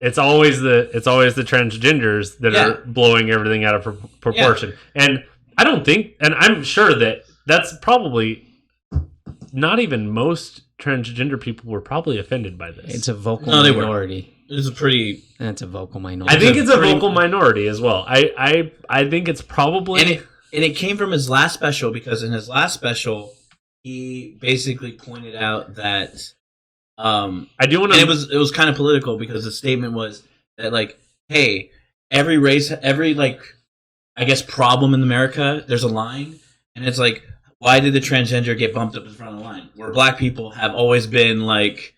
it's always the transgenders that Yeah. are blowing everything out of proportion." And I don't think, and I'm sure that that's probably not even most transgender people were probably offended by this. It's a vocal No, they weren't. minority. It's a pretty, That's a vocal minority. I think it's a pretty- vocal minority as well. I think it's probably and it came from his last special, because in his last special he basically pointed out that I do want and to. it was kind of political, because the statement was that, like, hey, every race, every, like, I guess, problem in America, there's a line, and it's like, why did the transgender get bumped up in front of the line? Where black people have always been, like,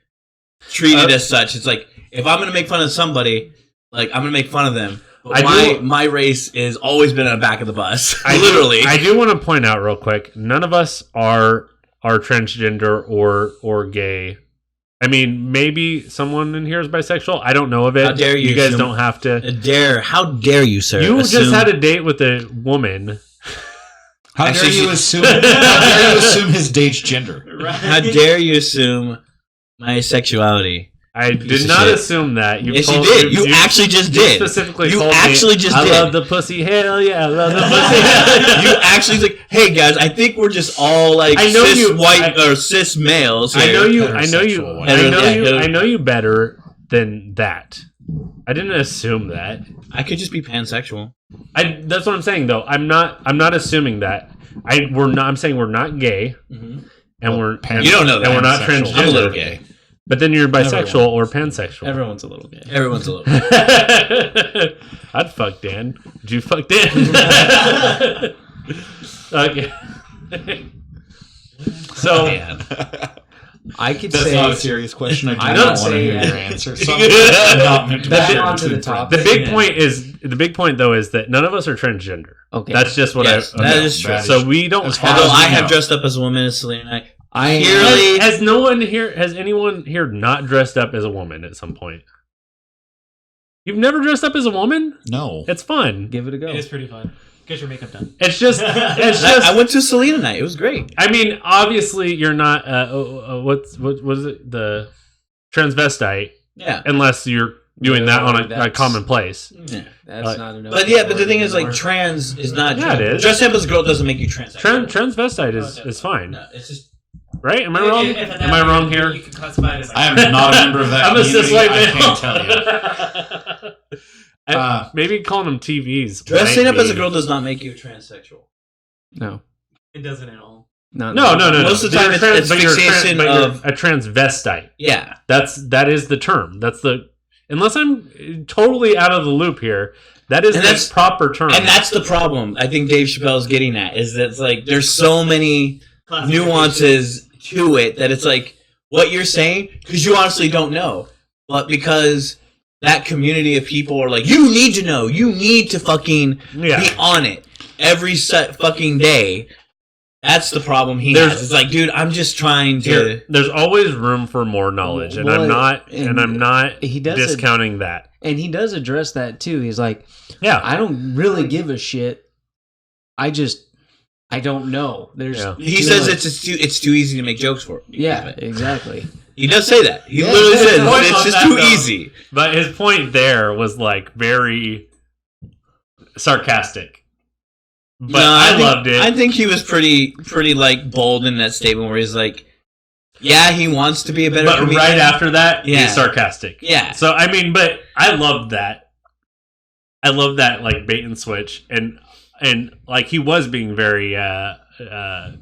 treated as such. It's like, if I'm gonna make fun of somebody, like, I'm gonna make fun of them. But my race has always been on the back of the bus. Literally. I do want to point out real quick. None of us are transgender or gay. I mean, maybe someone in here is bisexual. I don't know of it. How dare you You guys assume- don't have to. How dare you, sir? You assume- just had a date with a woman. How Actually, dare you assume? How dare you assume his date's gender? How dare you assume my sexuality? I Piece did of not shit. assume that. Yes, you did. You actually just you did. specifically You told actually me, just I did. love the pussy. Hell yeah, I love the pussy. You actually like, hey guys, I think we're just all like I know cis you- white or cis males. Here. I know you. Heterosexual white. I know you better than that. I didn't assume that. I could just be pansexual. That's what I'm saying though. I'm not assuming that. we're not. I'm saying we're not gay, and we're You don't know that. and we're not Pansexual. transgender. I'm a little gay. But then you're bisexual or pansexual. Everyone's a little gay. Everyone's a little. I'd fuck Dan. Would you fuck Dan? Okay. So Man. I could That's say not a serious question. I do I not would want to say, hear yeah. your answer. So I'm not meant to back share onto the between topic. the big point though is that none of us are transgender. Okay. That's just what Yes, I. that is true. That is So we don't As far have. Although I we have know. dressed up as a woman, as Selena and I. I Purely- Has no one here? Has anyone here not dressed up as a woman at some point? You've never dressed up as a woman? No. It's fun. give it a go. It is pretty fun. Get your makeup done. It's just. It's I just. went to Selena night. It was great. I mean, obviously, you're not. What was it? The transvestite, Yeah. unless you're doing that on a That's- common place. Yeah. That's not enough. But yeah, but the thing is, like, trans is not. Yeah, it is. Dressing up as a girl doesn't make you transsexual. Transvestite is fine, No, it's just. right? Am I wrong? Am I wrong here? You can classify it as like, I am not a member of that I'm a cis community. white I male. can't tell you. Maybe calling them TVs. Dressing might up as a be- girl does not make you transsexual. No, it doesn't at all. not No. Most of the time it's but you're fixation but you're of- a transvestite. Yeah. That is the term. That's the unless I'm totally out of the loop here. That is And the that's- proper term. And that's the problem I think Dave Chappelle's getting at, is that it's like there's so many nuances to it that it's like what you're saying, because you honestly don't know. But because that community of people are like, you need to know, you need to fucking Yeah. be on it every fucking day. That's the problem he There's- has. It's like, dude, I'm just trying to. Here, there's always room for more knowledge, and Well, I'm not he does discounting that. and he does address that too. He's like, Yeah, I don't really give a shit. I don't know. There's Yeah. He you says know, it's too easy to make jokes for. yeah, exactly. He does say that. He Yeah, literally there's says a point it's on just that, too though. easy. but his point there was like very sarcastic. But No, I think, loved it. I think he was pretty like bold in that statement where he's like, yeah, he wants to be a better but comedian. right after that, Yeah. he's sarcastic. Yeah. So I mean, but I loved that. I love that like bait and switch, and like he was being very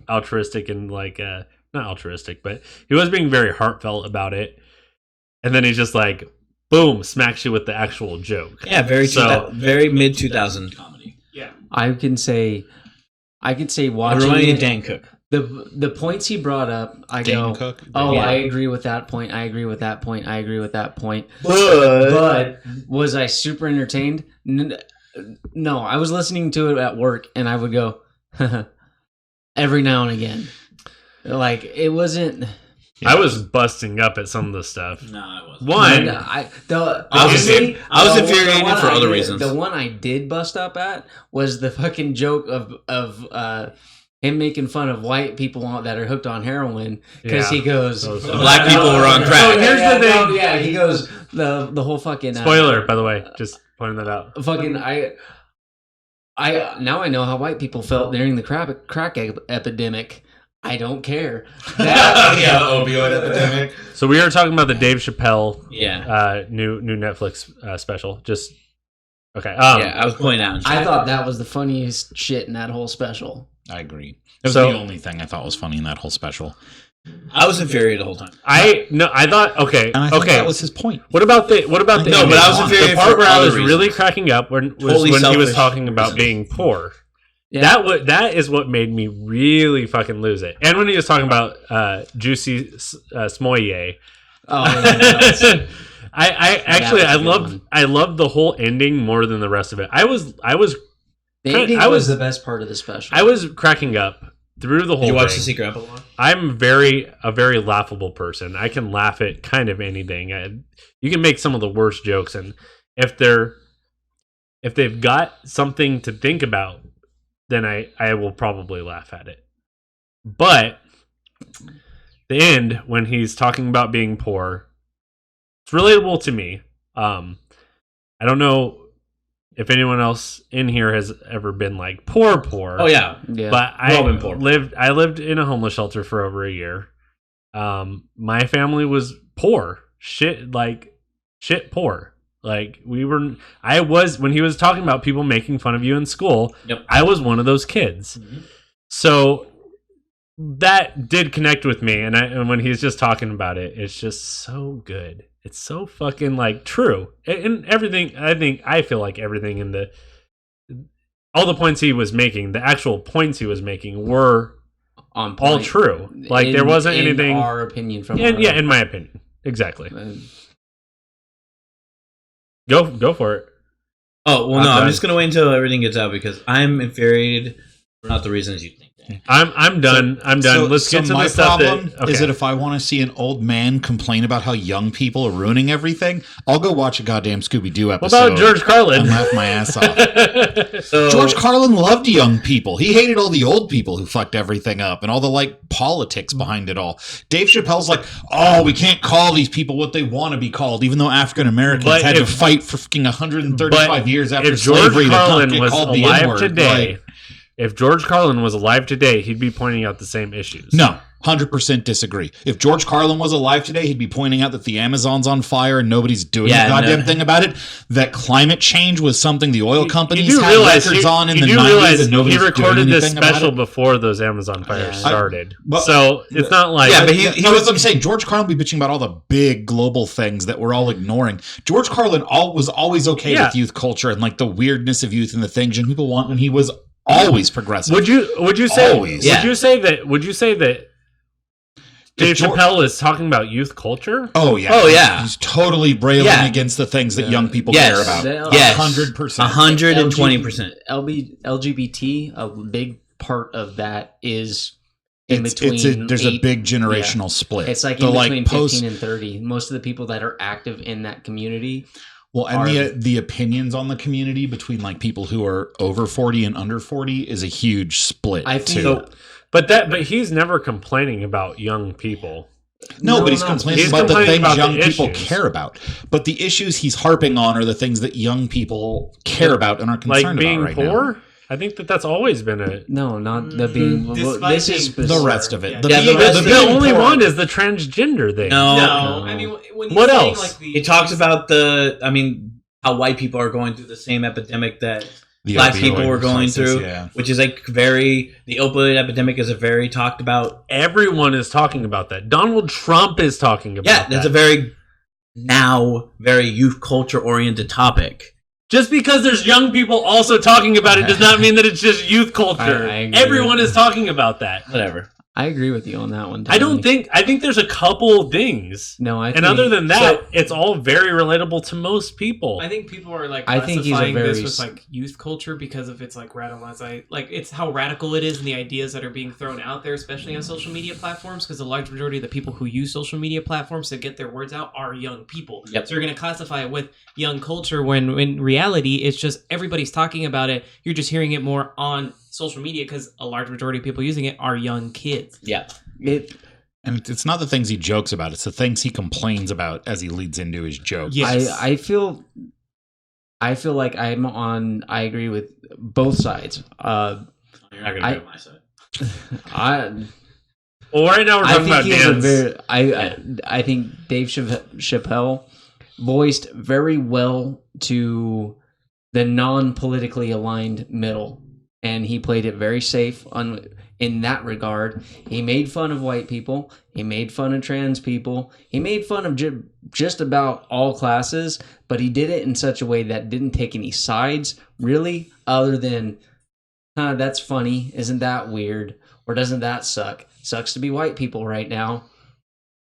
altruistic and like not altruistic, but he was being very heartfelt about it. And then he's just like, boom, smacks you with the actual joke. Yeah, very mid 2000 comedy. I can say It watching reminded me of it, Dan Cook. the points he brought up, I Dane go, Cook. oh, Yeah. I agree with that point. I agree with that point. I agree with that point. But But was I super entertained? No, I was listening to it at work, and I would go every now and again. Like it wasn't. I was busting up at some of the stuff. no, I wasn't. One, I was infuriated for other reasons. The one I did bust up at was the fucking joke of him making fun of white people that are hooked on heroin because Yeah. he goes, Those- Black people were on crack. So here's the thing. yeah, he goes the whole fucking spoiler, by the way, just pointing that out. fucking I now I know how white people felt during the crack epidemic. I don't care. Yeah, opioid epidemic. So we are talking about the Dave Chappelle Yeah. new Netflix special. Just okay. Yeah, I was pointing out. I thought that was the funniest shit in that whole special. I agree. It was So- the only thing I thought was funny in that whole special. I was infuriated the whole time. I thought okay. And I thought okay. that was his point. What about the No, but I was the infuriated part for where I other was really reasons. cracking up was Totally when he was selfish talking about reasons. being poor. Yeah. That is what made me really fucking lose it. And when he was talking about Juicy Smollett, Oh, yeah, I actually was a good one. I loved the whole ending more than the rest of it. I was the ending I was was- the best part of the special. I was cracking up through the whole Did you watch thing. The Secret Epilogue? I'm a very laughable person. I can laugh at kind of anything. You can make some of the worst jokes, and if they've got something to think about, then I will probably laugh at it. But the end, when he's talking about being poor, it's relatable to me. I don't know if anyone else in here has ever been like poor. Oh yeah. yeah. But We've all been poor. I lived in a homeless shelter for over a year. My family was poor. Shit poor. Like I was when he was talking about people making fun of you in school, Yep. I was one of those kids. Mhm. So that did connect with me, and when he's just talking about it, it's just so good. It's so fucking like true, and everything. I feel like everything in all the points he was making, the actual points he was making were On all point. true. Like there wasn't in anything. our opinion from Yeah, in my opinion, exactly. Go for it. Oh well, I'm no, I'm done. just gonna wait until everything gets out because I'm infuriated for not the reasons you think. I'm done. I'm done. Let's get to my the stuff problem that. is Okay. that if I want to see an old man complain about how young people are ruining everything, I'll go watch a goddamn Scooby-Doo What episode. about George Carlin? And laugh my ass off. So, George Carlin loved young people. He hated all the old people who fucked everything up and all the like politics behind it all. Dave Chappelle's like, oh, we can't call these people what they want to be called, even though African Americans But had to if- fight for fucking 135 years after If George slavery to not Carlin get was called the alive N-word. today, Like, if George Carlin was alive today, he'd be pointing out the same issues. no, 100% disagree. If George Carlin was alive today, he'd be pointing out that the Amazon's on fire and nobody's doing Yeah, a goddamn no. thing about it. That climate change was something the oil companies do had realize records on in you the do 90s realize and nobody's he recorded doing this anything about special it. before those Amazon fires Yeah. started. But- So it's not like Yeah, but he no, was that's what I'm saying. George Carlin be bitching about all the big global things that we're all ignoring. George Carlin was always okay Yeah. with youth culture and like the weirdness of youth and the things young people want, and he was always progressive. Would you say Always. Yeah. would you say that Dave George- Chappelle is talking about youth culture? Oh yeah. Oh, yeah. He's totally railing Yeah. against the things that young people Yes. care about. Yes. 100%. 120%. LGBT, a big part of that is in It's between. there's a 8 big generational split. It's like The, in between post 15 and 30. Most of the people that are active in that community. well, and the opinions on the community between like people who are over 40 and under 40 is a huge split I think too. But he's never complaining about young people. No, but he's not complaining He's about the complaining things about the young people issues. care about. But the issues he's harping on are the things that young people care about and are concerned Like being about right poor? now. I think that's always been a No, not the being. well, Despite this is being The specific. rest of it. Yeah. The Yeah, being- the rest of the being only poor. one is the transgender thing. No. No, I mean, when you What saying, else? Like the, He talks about how white people are going through the same epidemic that The black opioid people were going crisis, through, yeah. which is like the opioid epidemic is a very talked about. Everyone is talking about that. Donald Trump is talking about Yeah, that. that's a very youth culture oriented topic. Just because there's young people also talking about it does not mean that it's just youth culture. I agree. Everyone is talking about that. Whatever. I agree with you on that one. I don't Tony. think. I think there's a couple things, No, I. and think, other than that, so- it's all very relatable to most people. I think people are like I think he's a classifying this very with like youth culture because of its like like it's how radical it is and the ideas that are being thrown out there, especially on social media platforms. Because the large majority of the people who use social media platforms to get their words out are young people. Yep. So you're going to classify it with young culture when in reality it's just everybody's talking about it. You're just hearing it more on social media because a large majority of people using it are young kids. Yeah. And it's not the things he jokes about; it's the things he complains about as he leads into his jokes. Yes. I feel like I'm on. I agree with both sides. You're not going to I- be on my side. Well, right now we're I talking about think he's a Dan's. very. I think Dave Chappelle voiced very well to the non-politically aligned middle, and he played it very safe in that regard. He made fun of white people. He made fun of trans people. He made fun of just about all classes, but he did it in such a way that didn't take any sides, really, other than, that's funny. Isn't that weird? Or doesn't that suck? Sucks to be white people right now.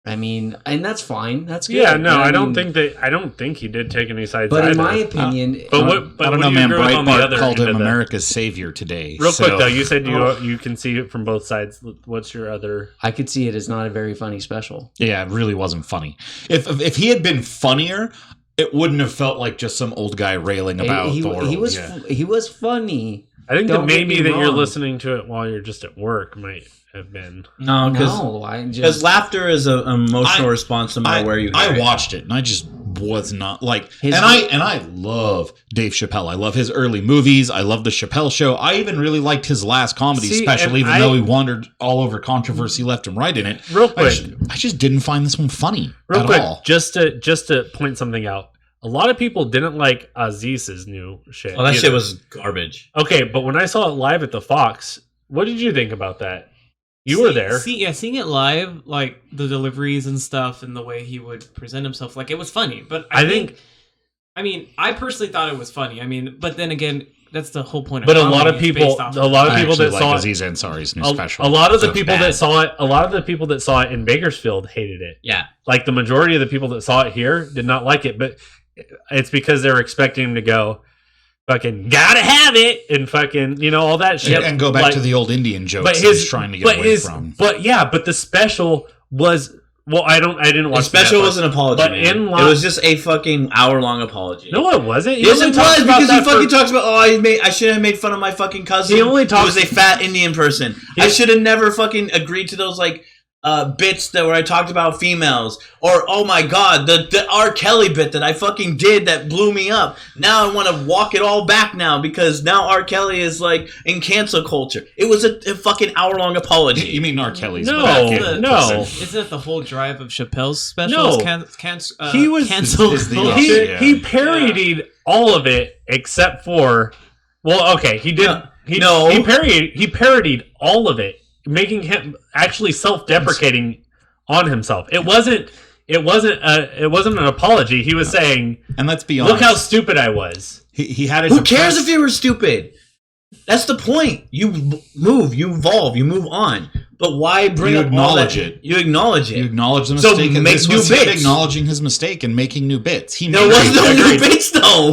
I mean, and that's fine. That's good. Yeah, no, I don't mean, think he did take any sides. But either. in my opinion, But what? I But don't what know, do you man. agree with on the Breitbart other called end him of that? America's savior today. Real quick so- though, you said you can see it from both sides. What's your other? I could see it as not a very funny special. Yeah, it really wasn't funny. If he had been funnier, it wouldn't have felt like just some old guy railing about he, the world. he was yeah. he was funny. I think that Don't get maybe me that you're wrong. listening to it while you're just at work might have been. No, because No, I because just laughter is an emotional I- response no matter where you hear I it. watched it and I just was not like His- and I love Dave Chappelle. I love his early movies. I love the Chappelle Show. I even really liked his last comedy See, special, and even though he wandered all over controversy left and right in it. Real quick, I just didn't find this one funny real at quick, all. just to point something out. A lot of people didn't like Aziz's new shit. Oh, that either. shit was garbage. Okay, but when I saw it live at the Fox, What did you think about that? You were there. Seeing it live, like the deliveries and stuff, and the way he would present himself, like it was funny. But I mean, I personally thought it was funny. I mean, but then again, that's the whole point. But a lot of people that saw Aziz Ansari's new special. A lot of the people that saw it, a lot of the people that saw it in Bakersfield hated it. Yeah. Like the majority of the people that saw it here did not like it, but it's because they were expecting him to go fucking gotta have it and fucking, you know, all that shit. And go back to the old Indian jokes he's trying to get away from. But the special was, well, I didn't watch the special. Was an apology, but it was just a fucking hour-long apology. No, it wasn't. Yes, it was, because he fucking talks about, I should have made fun of my fucking cousin. He only talks. He was a fat Indian person. I should have never fucking agreed to those like bits where I talked about females, or oh my god, the R. Kelly bit that I fucking did that blew me up. Now I want to walk it all back now because now R. Kelly is like in cancel culture. It was a fucking hour-long apology. You mean R. Kelly's? No. Isn't it the whole drive of Chappelle's specials? No. He was canceled. He parodied all of it except for, well, okay, he did. He parodied all of it, making him actually self-deprecating on himself. It wasn't an apology. He was saying, and let's be honest, look how stupid I was. He had his. Who cares if you were stupid? That's the point. You move, you evolve, you move on. But why bring up all that? You acknowledge it. You acknowledge the mistake. So make new bits. Acknowledging his mistake and making new bits. There was no new bits though.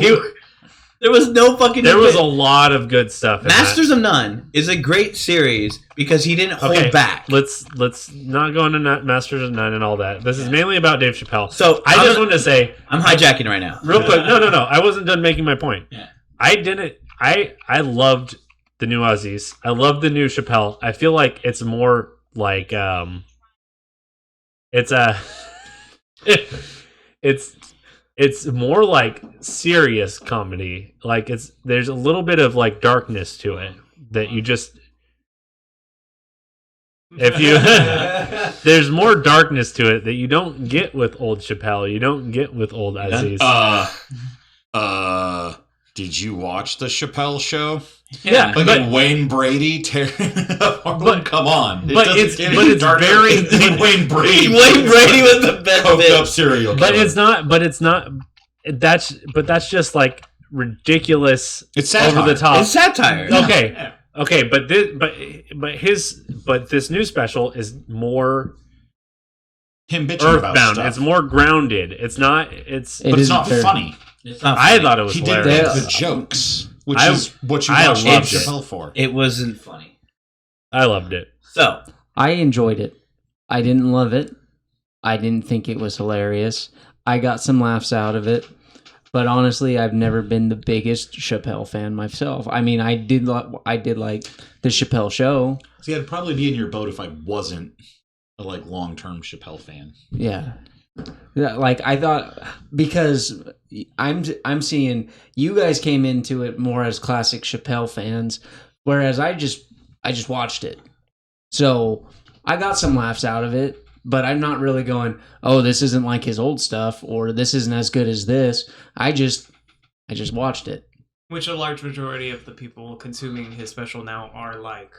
There was no fucking. There was a lot of good stuff. Masters of None is a great series because he didn't hold back. Let's not go into Masters of None and all that. This is mainly about Dave Chappelle. So I just wanted to say, I'm hijacking right now. Real quick. No. I wasn't done making my point. Yeah. I loved the new Aziz. I loved the new Chappelle. I feel like it's more like it's more like serious comedy. Like there's a little bit of like darkness to it that you just there's more darkness to it that you don't get with old Chappelle. You don't get with old Aziz. Did you watch the Chappelle show? Yeah, but Wayne Brady tearing apart. Come on, it's very Wayne Brady. Wayne Brady was the best up serial killer. But it's not. That's just like ridiculous. It's satire. Over the top. It's satire. Okay, but this new special is more him bitching earthbound. about stuff. It's more grounded. It's not. But it's not funny. It's not funny. I thought it was hilarious. Did the jokes, which is what you watch Chappelle for. It wasn't funny. I loved it. So I enjoyed it. I didn't love it. I didn't think it was hilarious. I got some laughs out of it. But honestly, I've never been the biggest Chappelle fan myself. I mean, I did like the Chappelle show. See, I'd probably be in your boat if I wasn't a long-term Chappelle fan. Yeah. Like I thought, because I'm seeing you guys came into it more as classic Chappelle fans, whereas I just watched it. So I got some laughs out of it, but I'm not really going, oh, this isn't like his old stuff, or this isn't as good as this. I just watched it. Which a large majority of the people consuming his special now are like,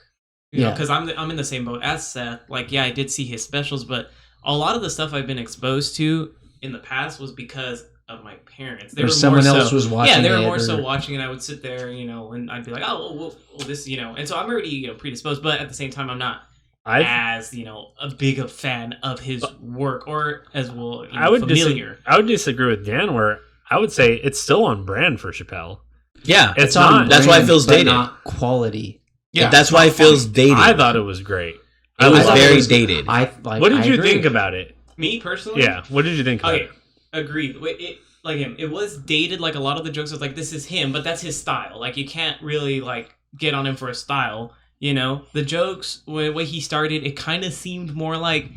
you know, because I'm in the same boat as Seth. Like, yeah, I did see his specials, but a lot of the stuff I've been exposed to in the past was because of my parents. They were someone else was watching. Yeah, they were more so watching, and I would sit there, you know, and I'd be like, oh, well, this, you know, and so I'm already, you know, predisposed, but at the same time, I'm not as, you know, a big a fan of his work, or as well, you know, familiar. I would disagree with Dan, where I would say it's still on brand for Chappelle. Yeah, it's not. That's why it feels dated. Not quality. Yeah, that's why it feels dated. I thought it was great. It was very dated. What did you think about it? Me personally? Yeah. What did you think about it? Agreed. It was dated. Like a lot of the jokes was like, this is him, but that's his style. Like you can't really like get on him for a style. You know, the jokes the way he started, it kind of seemed more like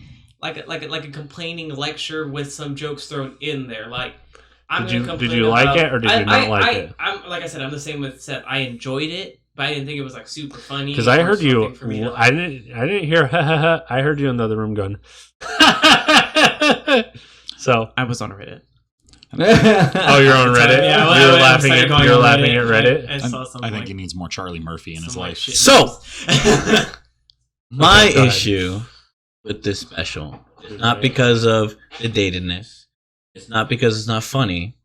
a complaining lecture with some jokes thrown in there. Like did you like it or did you not like it? I'm like I said, I'm the same with Seth. I enjoyed it. But I didn't think it was like super funny. Because I heard you. I didn't hear. I heard you in the other room going. So I was on Reddit. Oh, you're on Reddit. Yeah, well, you're I laughing started at going you're on laughing Reddit, at Reddit. I saw something I think like, he needs more Charlie Murphy in his some like life. shit. So, my Okay, go ahead. issue with this special is not because of the datedness. It's not because it's not funny.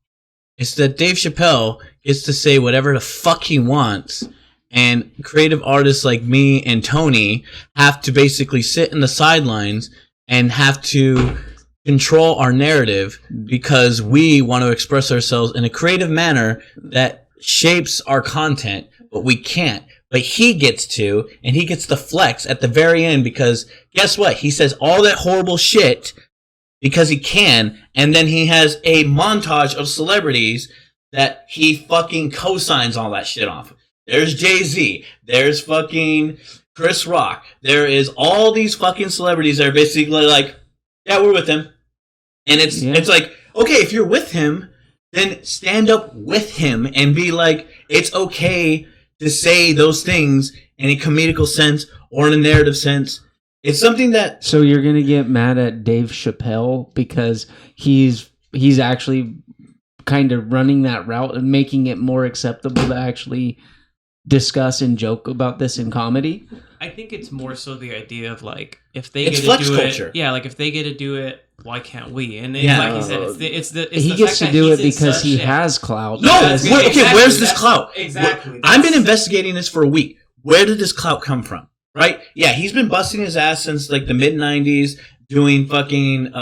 It's that Dave Chappelle gets to say whatever the fuck he wants, and creative artists like me and Tony have to basically sit in the sidelines and have to control our narrative because we want to express ourselves in a creative manner that shapes our content, but we can't. But he gets to, and he gets the flex at the very end because guess what? He says all that horrible shit because he can, and then he has a montage of celebrities that he fucking co-signs all that shit off. There's Jay-Z, there's fucking Chris Rock, there is all these fucking celebrities that are basically like, yeah, we're with him. And it's like, okay, if you're with him, then stand up with him and be like, it's okay to say those things in a comedical sense or in a narrative sense. It's something that... So you're gonna get mad at Dave Chappelle because he's actually kind of running that route and making it more acceptable to actually discuss and joke about this in comedy? I think it's more so the idea of like if they It's get flex to do culture. it, yeah, like if they get to do it, why can't we? And Yeah. like he said, it's the He the gets fact to that do it he's in because such he a- has clout. No, Because- wait, okay, where's this that's- clout? Exactly. I've been investigating this for a week. Where did this clout come from? Right? Yeah, he's been busting his ass since like the mid 90s, doing fucking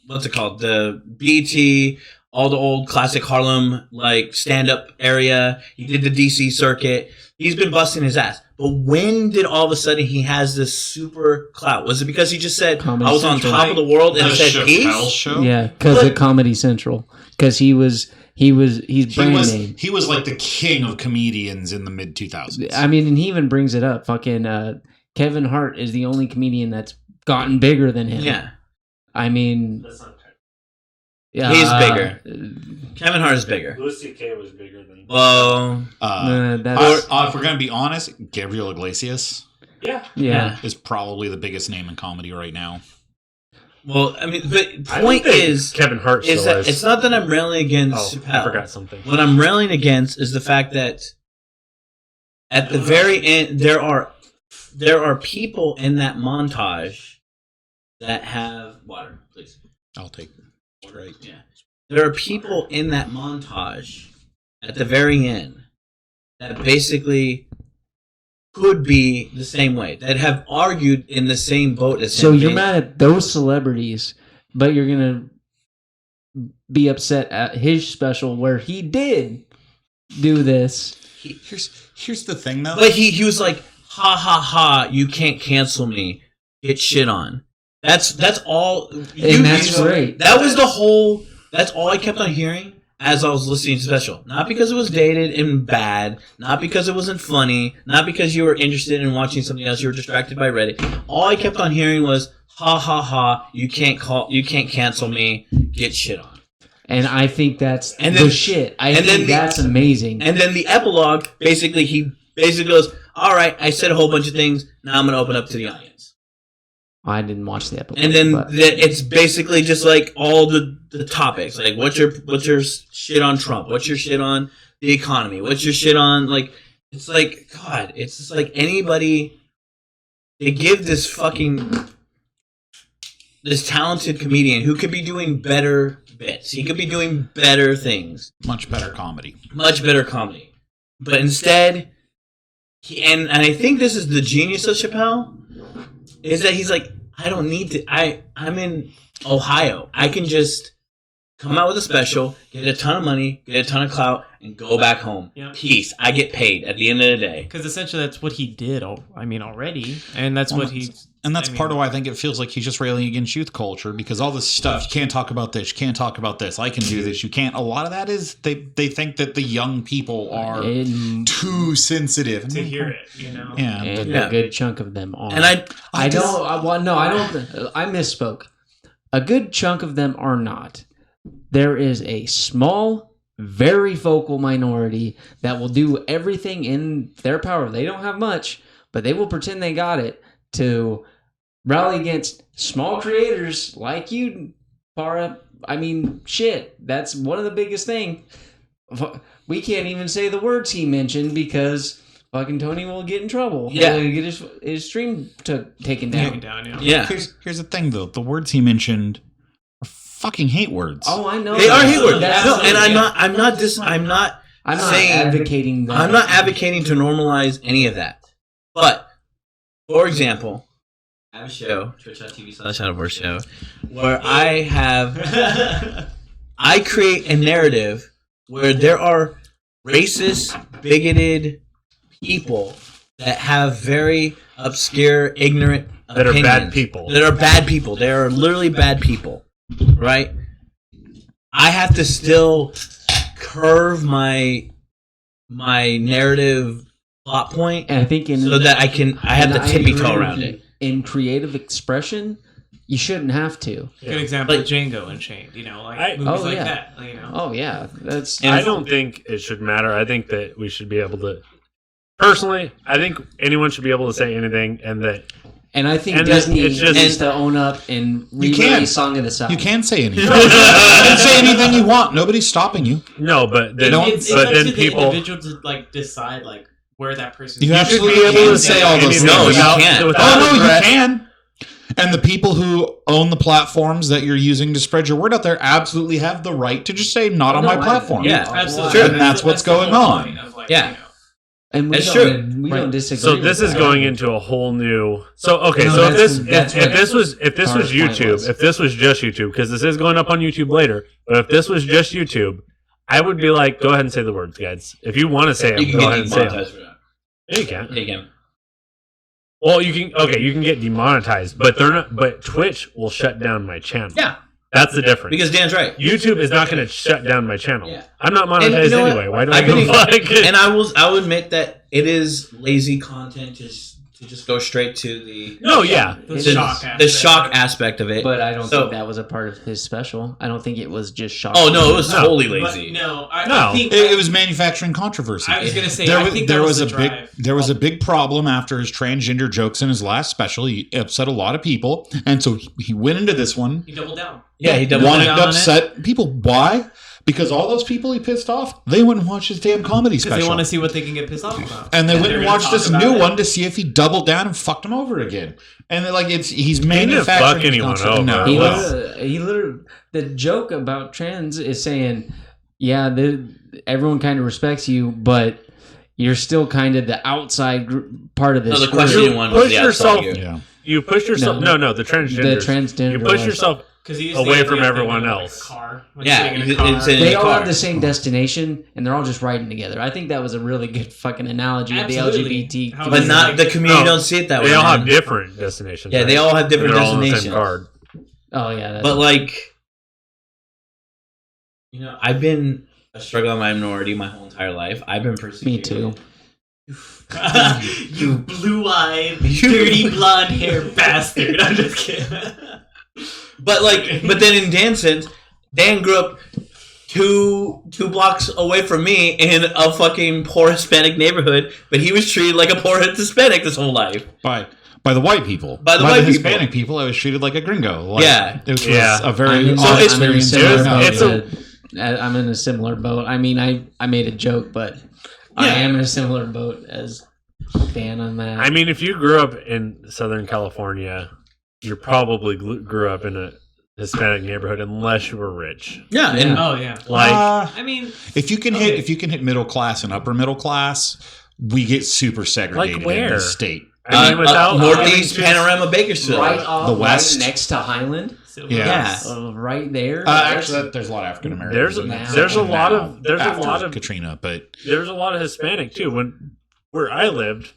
what's it called? The BT, all the old classic Harlem like stand up area. He did the DC circuit. He's been busting his ass. But when did all of a sudden he has this super clout? Was it because he just said Comedy I was on Central. top of the world and The said Chappelle peace? show. Yeah, because But- of Comedy Central. Because he's brand name. He was like the king of comedians in the mid 2000s. I mean, and he even brings it up. Fucking Kevin Hart is the only comedian that's gotten bigger than him. Yeah. I mean, That's not true. yeah, He's bigger. Kevin Hart is bigger. Louis C.K. was bigger than. Well, That's if we're gonna be honest, Gabriel Iglesias Yeah. yeah. is probably the biggest name in comedy right now. well, I mean, but I point think is Kevin Hart is still that is. it's not that I'm railing against Oh, Chappelle. I forgot something. What I'm railing against is the fact that at the very end there are people in that montage that have water, please. I'll take it. Right. Yeah. There are people in that montage at the very end that basically could be the same way, that have argued in the same boat as So him. you're mad at those celebrities, but you're gonna be upset at his special where he did do this. Here's the thing though. But he was like, ha ha ha, you can't cancel me. Get shit on. That's all. And that's great. That was the whole. That's all I kept on hearing as I was listening to the special. Not because it was dated and bad. Not because it wasn't funny. Not because you were interested in watching something else. You were distracted by Reddit. All I kept on hearing was, ha ha ha. You can't cancel me. Get shit on. And I think that's And the then- shit. I and then think the- that's amazing. And then the epilogue, basically, he basically goes, all right, I said a whole bunch of things. Now I'm going to open up to the audience. I didn't watch the episode. And then but it's basically just like all the topics. Like, what's your shit on Trump? What's your shit on the economy? What's your shit on, like, it's like, God, it's just like anybody, they give this talented comedian who could be doing better bits. He could be doing better things. Much better comedy. Much better comedy. But instead, and I think this is the genius of Chappelle, is that he's like, I don't need to, I'm in Ohio. I can just come out with a special, get a ton of money, get a ton of clout, and go back home. Yeah. Peace. I get paid at the end of the day. Because essentially that's what he did. Already, and that's what he. And that's part of why I think it feels like he's just railing against youth culture, because all this stuff, you can't talk about this, you can't talk about this, I can do this, you can't. A lot of that is they think that the young people are and, too sensitive To hear it, you know. Yeah, and Yeah. a good chunk of them are. And I I misspoke. A good chunk of them are not. There is a small, very vocal minority that will do everything in their power. They don't have much, but they will pretend they got it to rally against small creators like you, PARRA, I mean, shit. That's one of the biggest thing. We can't even say the words he mentioned because fucking Tony will get in trouble. Yeah. He'll get his stream taken Taken down. down, Yeah. Here's the thing, though. The words he mentioned are fucking hate words. Oh, I know. They are hate words. That's- No, and I'm not I'm not saying- advocating that. I'm not advocating to normalize any of that. But, for example, I have a show, twitch.tv/show, where I create a narrative where there are racist, bigoted people that have very obscure, ignorant That are opinions. bad people. That are bad people. They are literally bad people, right? I have to still curve my narrative plot point And I think so that I have and the I tippy toe agree around with it. you. In creative expression, you shouldn't have to. Good example, Like- Django Unchained. You know, like movies Oh, like yeah. that. You know. Oh yeah, that's. And I don't think it should matter. I think that we should be able to. Personally, I think anyone should be able to say anything, and that And I think And Disney it's just- needs to own up and You can. re-release Song of the South. You can say anything. You can say anything you want. Nobody's stopping you. no, but then don't- It's but up then to the people. individual to like decide like where that person. You should absolutely be able can to say say all those anything things. No, you without- can't. without Oh no, you regret. can. And the people who own the platforms that you're using to spread your word out there absolutely have the right to just say not on No, my I- platform. Yeah, Absolutely. And that's what's the whole going on. point of, like, Yeah. you know, And we That's don't, true. we don't disagree. So with this is that. going into a whole new. So okay, No, so that's if what this was Tara's point YouTube, was. if this was just YouTube, because this is going up on YouTube later, but if this was just YouTube, I would be like, go ahead and say the words, guys. If you want to say You them, can go get ahead and say them. demonetized for that. Yeah, you can. Yeah, you can. Well, you can. Okay, you can get demonetized, but they're not. But Twitch will shut down my channel. Yeah. That's the difference. Because Dan's right. YouTube is not going to shut down my channel. Yeah. I'm not And you monetized know what? anyway. Why do I I've give been- a fuck? And I will admit that it is lazy content to just go straight to the No, yeah. the It's- shock the aspect. shock aspect of it. But I don't So- think that was a part of his special. I don't think it was just shock. Oh no, it was No. totally But lazy. no, I No. think It was manufacturing controversy. I was gonna say There I was, think there that was the a big drive. there was a big problem after his transgender jokes in his last special. He upset a lot of people, and so he went into this one. He doubled down. Yeah, he doubled wanted down to on it. upset people. Why? Because all those people he pissed off, they went and watched his damn comedy Because special. they want to see what they can get pissed off about. And they went they're and gonna watched talk this about new it. one to see if he doubled down and fucked him over again. And they're like, he's didn't manufacturing. fuck anyone his concept. over. No, He Well- literally, the joke about trans is saying, yeah, everyone kind of respects you, but you're still kind of the outside part of this. No, the group. questioning one Push was the yourself- outside you. yeah. You push yourself. No. No, the The transgender. transgender. You push was. yourself. Because he used away the from idea of everyone thinking of, like, else. a car, like Yeah, sitting in a it's car. in a They all car. have the same destination, and they're all just riding together. I think that was a really good fucking analogy of the Absolutely. LGBT. How But it's not like- the community No, don't see it that way. They all have man. different destinations. Yeah, right? they all have different They're all on the same destinations. card. Oh yeah, that's, But like, you know, I've been a struggling minority my whole entire life. I've been persecuted. me too. You blue-eyed, dirty blonde hair bastard. I'm just kidding. But then in Dan's sense, Dan grew up two blocks away from me in a fucking poor Hispanic neighborhood, but he was treated like a poor Hispanic this whole life. By the white people. By the white people. Hispanic people, I was treated like a gringo. Like, Yeah. It was Yeah. a very I'm odd in a experience. similar It's- boat. it's I'm in a similar boat. I mean, I made a joke, but I Yeah. am in a similar boat as Dan on that. I mean, if you grew up in Southern California, you probably grew up in a Hispanic neighborhood, unless you were rich. Yeah, and Oh yeah. Like, I mean, if you can Okay. hit middle class and upper middle class, we get super segregated in where? this state. I mean, without Northeast having to- Panorama Bakersfield. right off, the West. right next to Highland, Yeah. right there. Actually, there's a lot of African Americans. There's a lot of Katrina, but there's a lot of Hispanic too. Where I lived,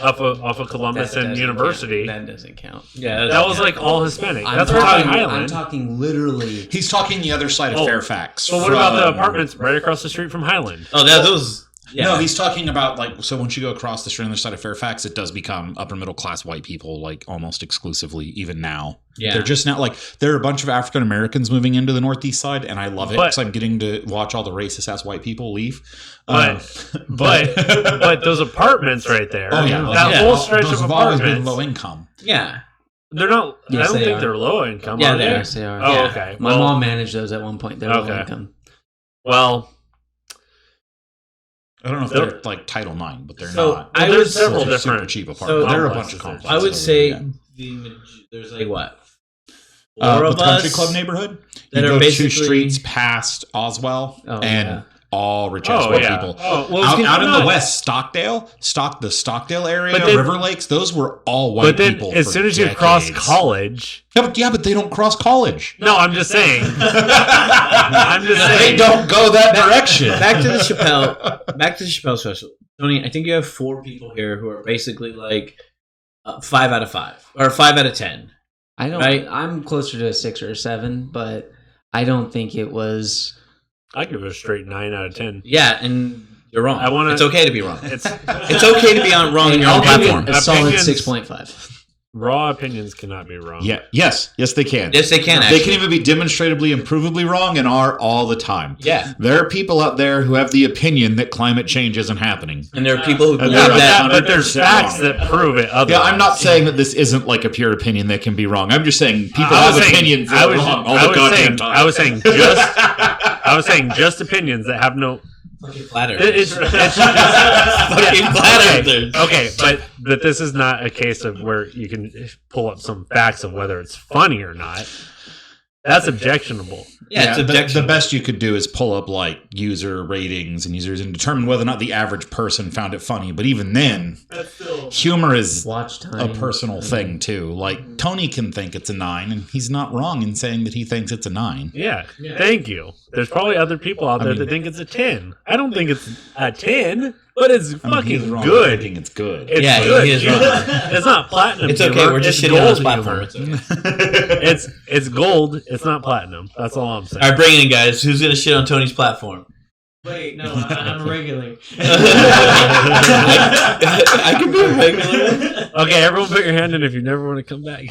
off of Columbus and University, That doesn't count. Yeah, that was like all Hispanic. I'm That's right talking, by I'm Highland. talking literally. he's talking the other side of Oh. Fairfax. But what about the from- apartments right across the street from Highland? Oh, those. Yeah. No, he's talking about like so once you go across the street on the other side of Fairfax, it does become upper middle class white people, like almost exclusively, even now. Yeah. They're just not like there are a bunch of African Americans moving into the Northeast side, and I love it But- because I'm getting to watch all the racist ass white people leave. But those apartments right there, oh yeah, that Yeah. whole stretch those of have always been apartments. low income. Yeah. They're not. Yes, I don't they think are. they're low income. Yeah, are they they? are. Yes, they are. Oh, Yeah. okay. My Well, mom managed those at one point. They were low Okay. income. Well, I don't know if they're like Title IX, but they're So, not. I there's would- several They're super different. cheap So apartments. There are a bunch of complexes. complexes. I would say yeah. there's like what? The Four of Country us Club neighborhood. that You are go basically- 2 streets past Oswell, Oh, and yeah. all rich ass Oh white yeah. people. Oh, well, Out in no. the west, the Stockdale area, But then- River Lakes, those were all white But then, people. as for soon as you cross decades. college, yeah, but they don't cross college. no, I'm just saying. I'm just They saying. don't go that direction. Back to the Chappelle special. Tony, I think you have 4 people here who are basically like 5 out of 5 or 5 out of 10. I don't. Right. I'm closer to a 6 or a 7, but I don't think it was. I give it a straight 9 out of 10. Yeah, and you're wrong. I wanna- It's okay to be wrong. It's It's okay to be wrong on your own I'll give it platform. a solid Opinions- 6.5. raw opinions cannot be wrong. Yeah, yes, they can. Yes, they can. They Actually. can even be demonstrably and provably wrong and are all the time. Yeah, There are people out there who have the opinion that climate change isn't happening. and there are people who believe Yeah, that. but there's 100% facts wrong. that prove it. Otherwise. Yeah, I'm not saying that this isn't like a pure opinion that can be wrong. I'm just saying people I have was saying- opinions I that are was- wrong all I the was goddamn saying- time. I was saying just opinions that have no. Fucking flat It's earthers. just Fucking flat earthers. okay, but this is not a case of where you can pull up some facts of whether it's funny or not. That's objectionable. Yeah, it's the objectionable. best you could do is pull up like user ratings and users and determine whether or not the average person found it funny. But even then, humor is Watch a time. personal thing too. Like Tony can think it's a 9, and he's not wrong in saying that he thinks it's a 9. Yeah, thank you. There's probably other people out there mean- that think it's a 10. I don't think it's a 10 but it's I mean, fucking he's wrong good. thinking it's good. It's Yeah, good. he is wrong. It's not platinum. It's okay. humor, We're just it's shitting on his gold platform. humor. It's okay. It's gold. It's not platinum. That's all I'm saying. All right, bring it in, guys. Who's gonna shit on Tony's platform? Wait, no, I'm regular. I can be a regular. Okay, everyone, put your hand in if you never want to come back.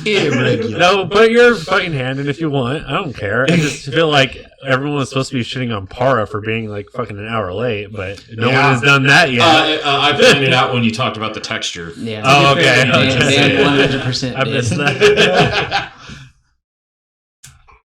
Irregular. No, put your fucking hand in if you want. I don't care. I just feel like everyone was supposed to be shitting on PARRA for being like fucking an hour late, but no one Yeah. has done that yet. I pointed out when you talked about the texture. Yeah. Oh, to be fair, okay. Dan Okay. 100% I did. missed that.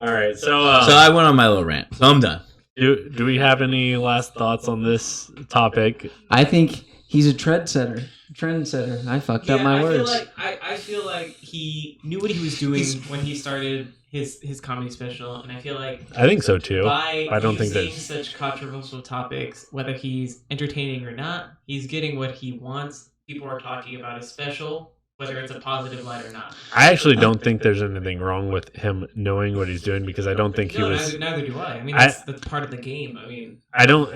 All right, so So I went on my little rant. So I'm done. do we have any last thoughts on this topic? I think he's a trendsetter. Trendsetter. I fucked up my words. I feel like he knew what he was doing when he started his comedy special, and I feel like I think so too. by I don't think using there's- such controversial topics, whether he's entertaining or not, he's getting what he wants. People are talking about his special, whether it's a positive light or not. I actually don't think there's anything wrong with him knowing what he's doing because I don't think he No, was. neither do I. I mean, I- that's part of the game. I mean, I don't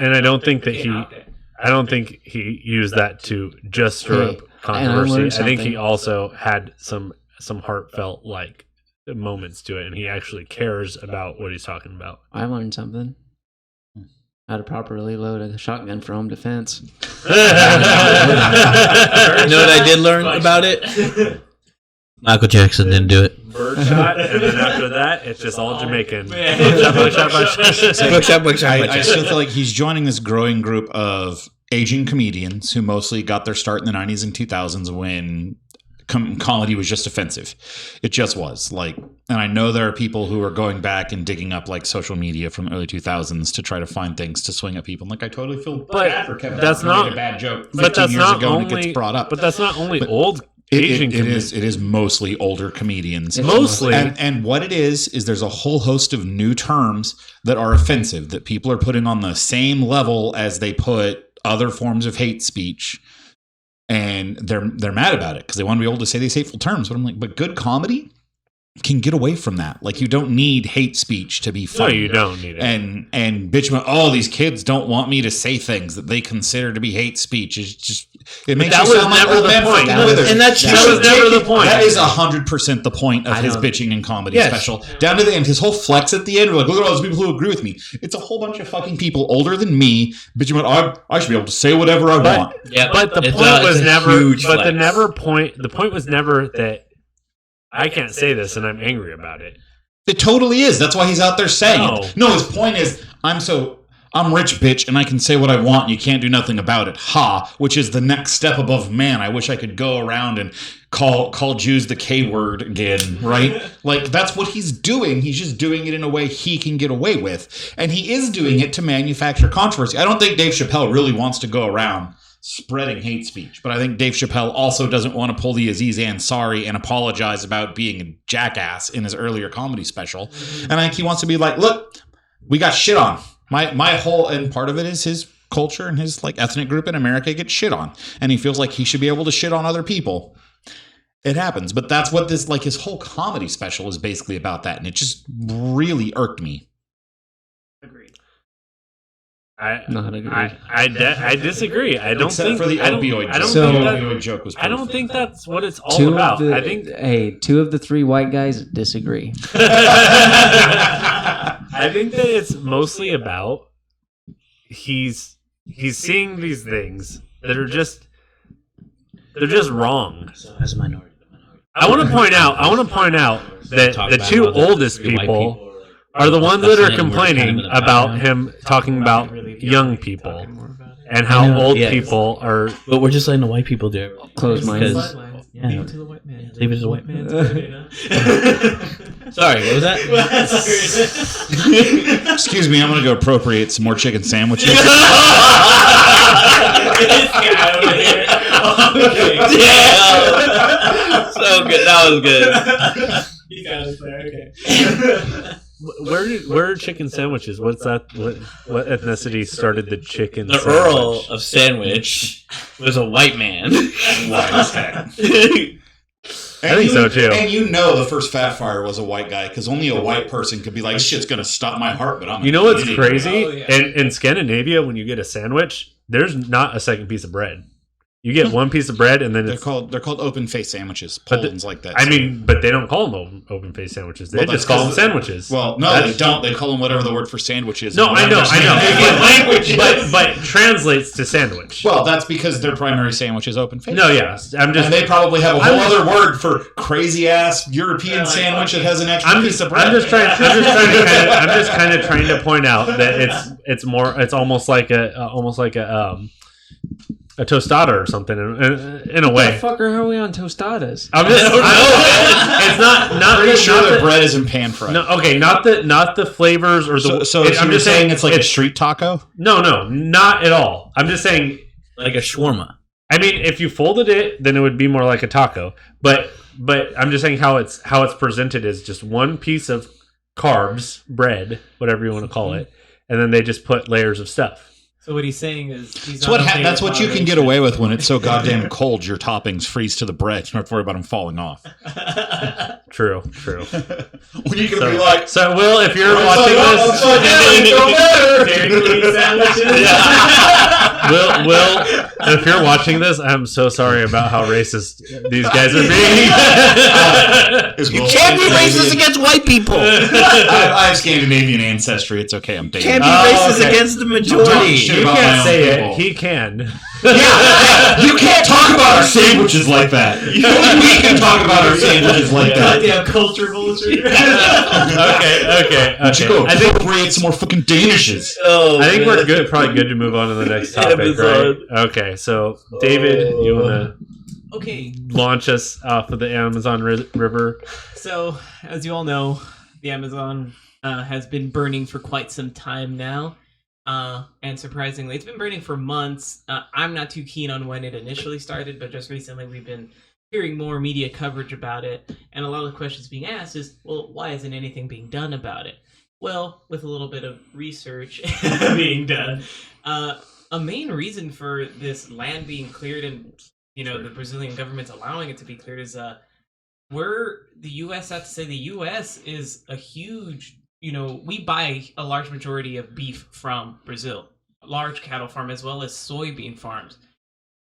think that get he. out there. I don't think he used that to just stir Hey, up and I learned controversy. I think he something. also had some heartfelt like moments to it, and he actually cares about what he's talking about. I learned something. How to properly load a shotgun for home defense. You know what I did learn about it? Michael Jackson didn't do it. Birdshot, and then after that, it's just all Jamaican. I still feel like he's joining this growing group of aging comedians who mostly got their start in the 90s and 2000s when comedy was just offensive. It just was. Like, and I know there are people who are going back and digging up like social media from the early 2000s to try to find things to swing at people. Like, I totally feel bad for Kevin that's Hart who not- made a bad joke 15 But that's years not ago and it only. gets brought up. But that's not only But old Asian comedians. It is mostly older comedians. Mostly. And what it is there's a whole host of new terms that are offensive that people are putting on the same level as they put other forms of hate speech. And they're mad about it because they want to be able to say these hateful terms. But I'm like, but good comedy can get away from that. Like, you don't need hate speech to be No, funny. you don't need it. And bitch about, oh, these kids don't want me to say things that they consider to be hate speech. It's just, it makes that you was sound like never old the man point. fucking That was- withers. And that's You true. That was should never take the it- point. That is 100% the point of I his don't- bitching and comedy Yes. special. Down to the end, his whole flex at the end, we're like, look at all those people who agree with me. It's a whole bunch of fucking people older than me bitching about, I should be able to say whatever I want. Yeah, But the it's point was it's a never. huge But the flex. never point. The point was never that I can't say this and I'm angry about it. It totally is. That's why he's out there saying No. it. No, his point is, I'm rich, bitch, and I can say what I want, and you can't do nothing about it. Ha, which is the next step above man. I wish I could go around and call Jews the K word again, right? Like, that's what he's doing. He's just doing it in a way he can get away with. And he is doing it to manufacture controversy. I don't think Dave Chappelle really wants to go around spreading hate speech, but I think Dave Chappelle also doesn't want to pull the Aziz Ansari and apologize about being a jackass in his earlier comedy special. And I think he wants to be like, look, we got shit on. My whole, and part of it is his culture and his like ethnic group in America gets shit on. And he feels like he should be able to shit on other people. It happens. But that's what this, like, his whole comedy special is basically about that. And it just really irked me. Agreed. I Not agree. I disagree. I don't Except think for the I don't- opioid I don't joke. So- think The that- opioid joke was I don't perfect. think that's what it's all about. I think two of the three white guys disagree. I think that it's mostly about he's seeing these things that are just wrong. So as a minority. I want to point out that the two oldest people are the ones that are complaining about him talking about young people and how I know, old yes. people are. But we're just letting the white people do it. Close minded. Because- Yeah. Leave it to the white man. Leave it to the white man. Sorry, what was that? Excuse me, I'm going to go appropriate some more chicken sandwiches. This guy over here. Okay. Yeah. So good. That was good. He got us there. Okay. Where are chicken sandwiches? What's that? What ethnicity started the chicken? The sandwich? Earl of Sandwich was a white man. I think so, too. And you know the first Fat Fire was a white guy, because only a white person could be like, this shit's going to stop my heart, but I'm You know what's an idiot. crazy? Oh, yeah. In Scandinavia, when you get a sandwich, there's not a second piece of bread. You get one piece of bread, and then They're it's. called open face sandwiches. But Poland's like that. I mean, but they don't call them open face sandwiches. They Well, just that's call them 'cause- sandwiches. well, no, That's- they don't. They call them whatever the word for sandwich is. No, I know. Language. but translates to sandwich. Well, that's because their primary sandwich is open face. No, yeah, I'm just. And they probably have a whole I'm other word for crazy ass European sandwich that has an extra piece of bread. I'm just trying to kind of point out that it's almost like a tostada or something in a What way. the fuck are we on tostadas? I'm just. It's not pretty sure not the the bread isn't pan fried. No, okay, not the flavors or the. So I'm you're just saying it's like a street taco? No, not at all. I'm just saying. Like a shawarma. I mean, if you folded it, then it would be more like a taco. But I'm just saying how it's presented is just one piece of carbs, bread, whatever you want to call it, and then they just put layers of stuff. So what he's saying is he's That's not what, okay that's with what you can get away with when it's so goddamn cold. Your toppings freeze to the bread. You don't have to worry about them falling off. True. When you can be like, So, Will, if you're watching this, Will, if you're watching this, I'm so sorry about how racist these guys are being. you Can't be racist against white people. I have Scandinavian ancestry. It's okay. I'm dating. Can't be Oh, racist okay. against the Don't majority. shit You about my can't own say people. it. He can. You can't talk about our sandwiches like that. Only we can talk about our sandwiches like that. Goddamn culture vulture. Okay. You go I think appropriate some more fucking Danishes. Oh, I think we're man. good. Probably good to move on to the next topic, right? Episode. Okay, so David, you want to Okay, launch us off of the Amazon River? so as you all know, the Amazon has been burning for quite some time now. And surprisingly, it's been burning for months. I'm not too keen on when it initially started, but just recently we've been hearing more media coverage about it. And a lot of the questions being asked is, well, why isn't anything being done about it? Well, with a little bit of research being done, a main reason for this land being cleared and, the Brazilian government's allowing it to be cleared is where the U.S. have to say the U.S. is a huge, we buy a large majority of beef from Brazil, a large cattle farm as well as soybean farms.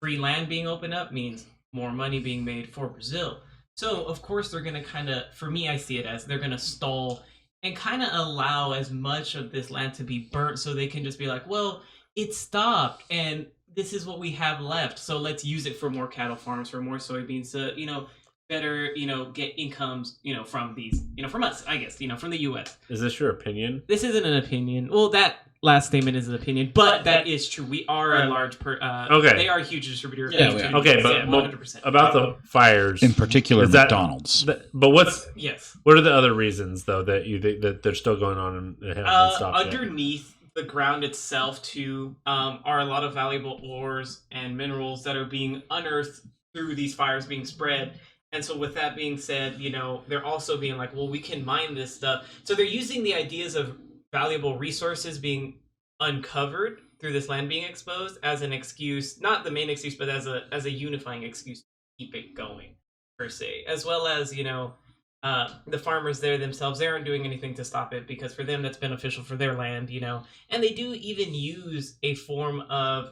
Free land being opened up means more money being made for Brazil. So, of course, they're going to kind of, for me, I see it as they're going to stall and kind of allow as much of this land to be burnt so they can just be like, well, it stopped and this is what we have left. So let's use it for more cattle farms, for more soybeans, to, better, get incomes, from these, from us, I guess, from the U.S. Is this your opinion? This isn't an opinion. Well, that last statement is an opinion, but that is true. We are a large okay. They are a huge distributor. Of Yeah, we are. Okay, but 100%. about the fires In particular, Is that- McDonald's. But what's Yes. what are the other reasons though that you think that they're still going on and haven't stopped yet? Underneath the ground itself, too, are a lot of valuable ores and minerals that are being unearthed through these fires being spread. And so with that being said, they're also being like, well, we can mine this stuff. So they're using the ideas of valuable resources being uncovered through this land being exposed as an excuse, not the main excuse, but as a unifying excuse to keep it going, per se. As well as, the farmers there themselves, they aren't doing anything to stop it because for them that's beneficial for their land, And they do even use a form of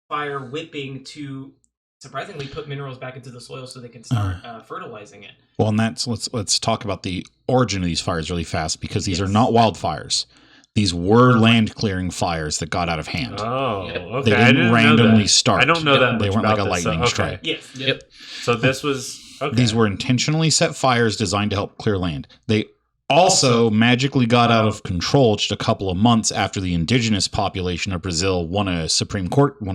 fire whipping to surprisingly put minerals back into the soil so they can start fertilizing it. Well, and let's talk about the origin of these fires really fast because these are not wildfires. These were land clearing fires that got out of hand. Oh, Yep. okay. They I didn't know randomly that. start. I don't know that They much weren't like about a this, so- lightning okay. strike. Yes. Yep. So this was okay. These were intentionally set fires designed to help clear land. They also magically got out of control just a couple of months after the indigenous population of Brazil won a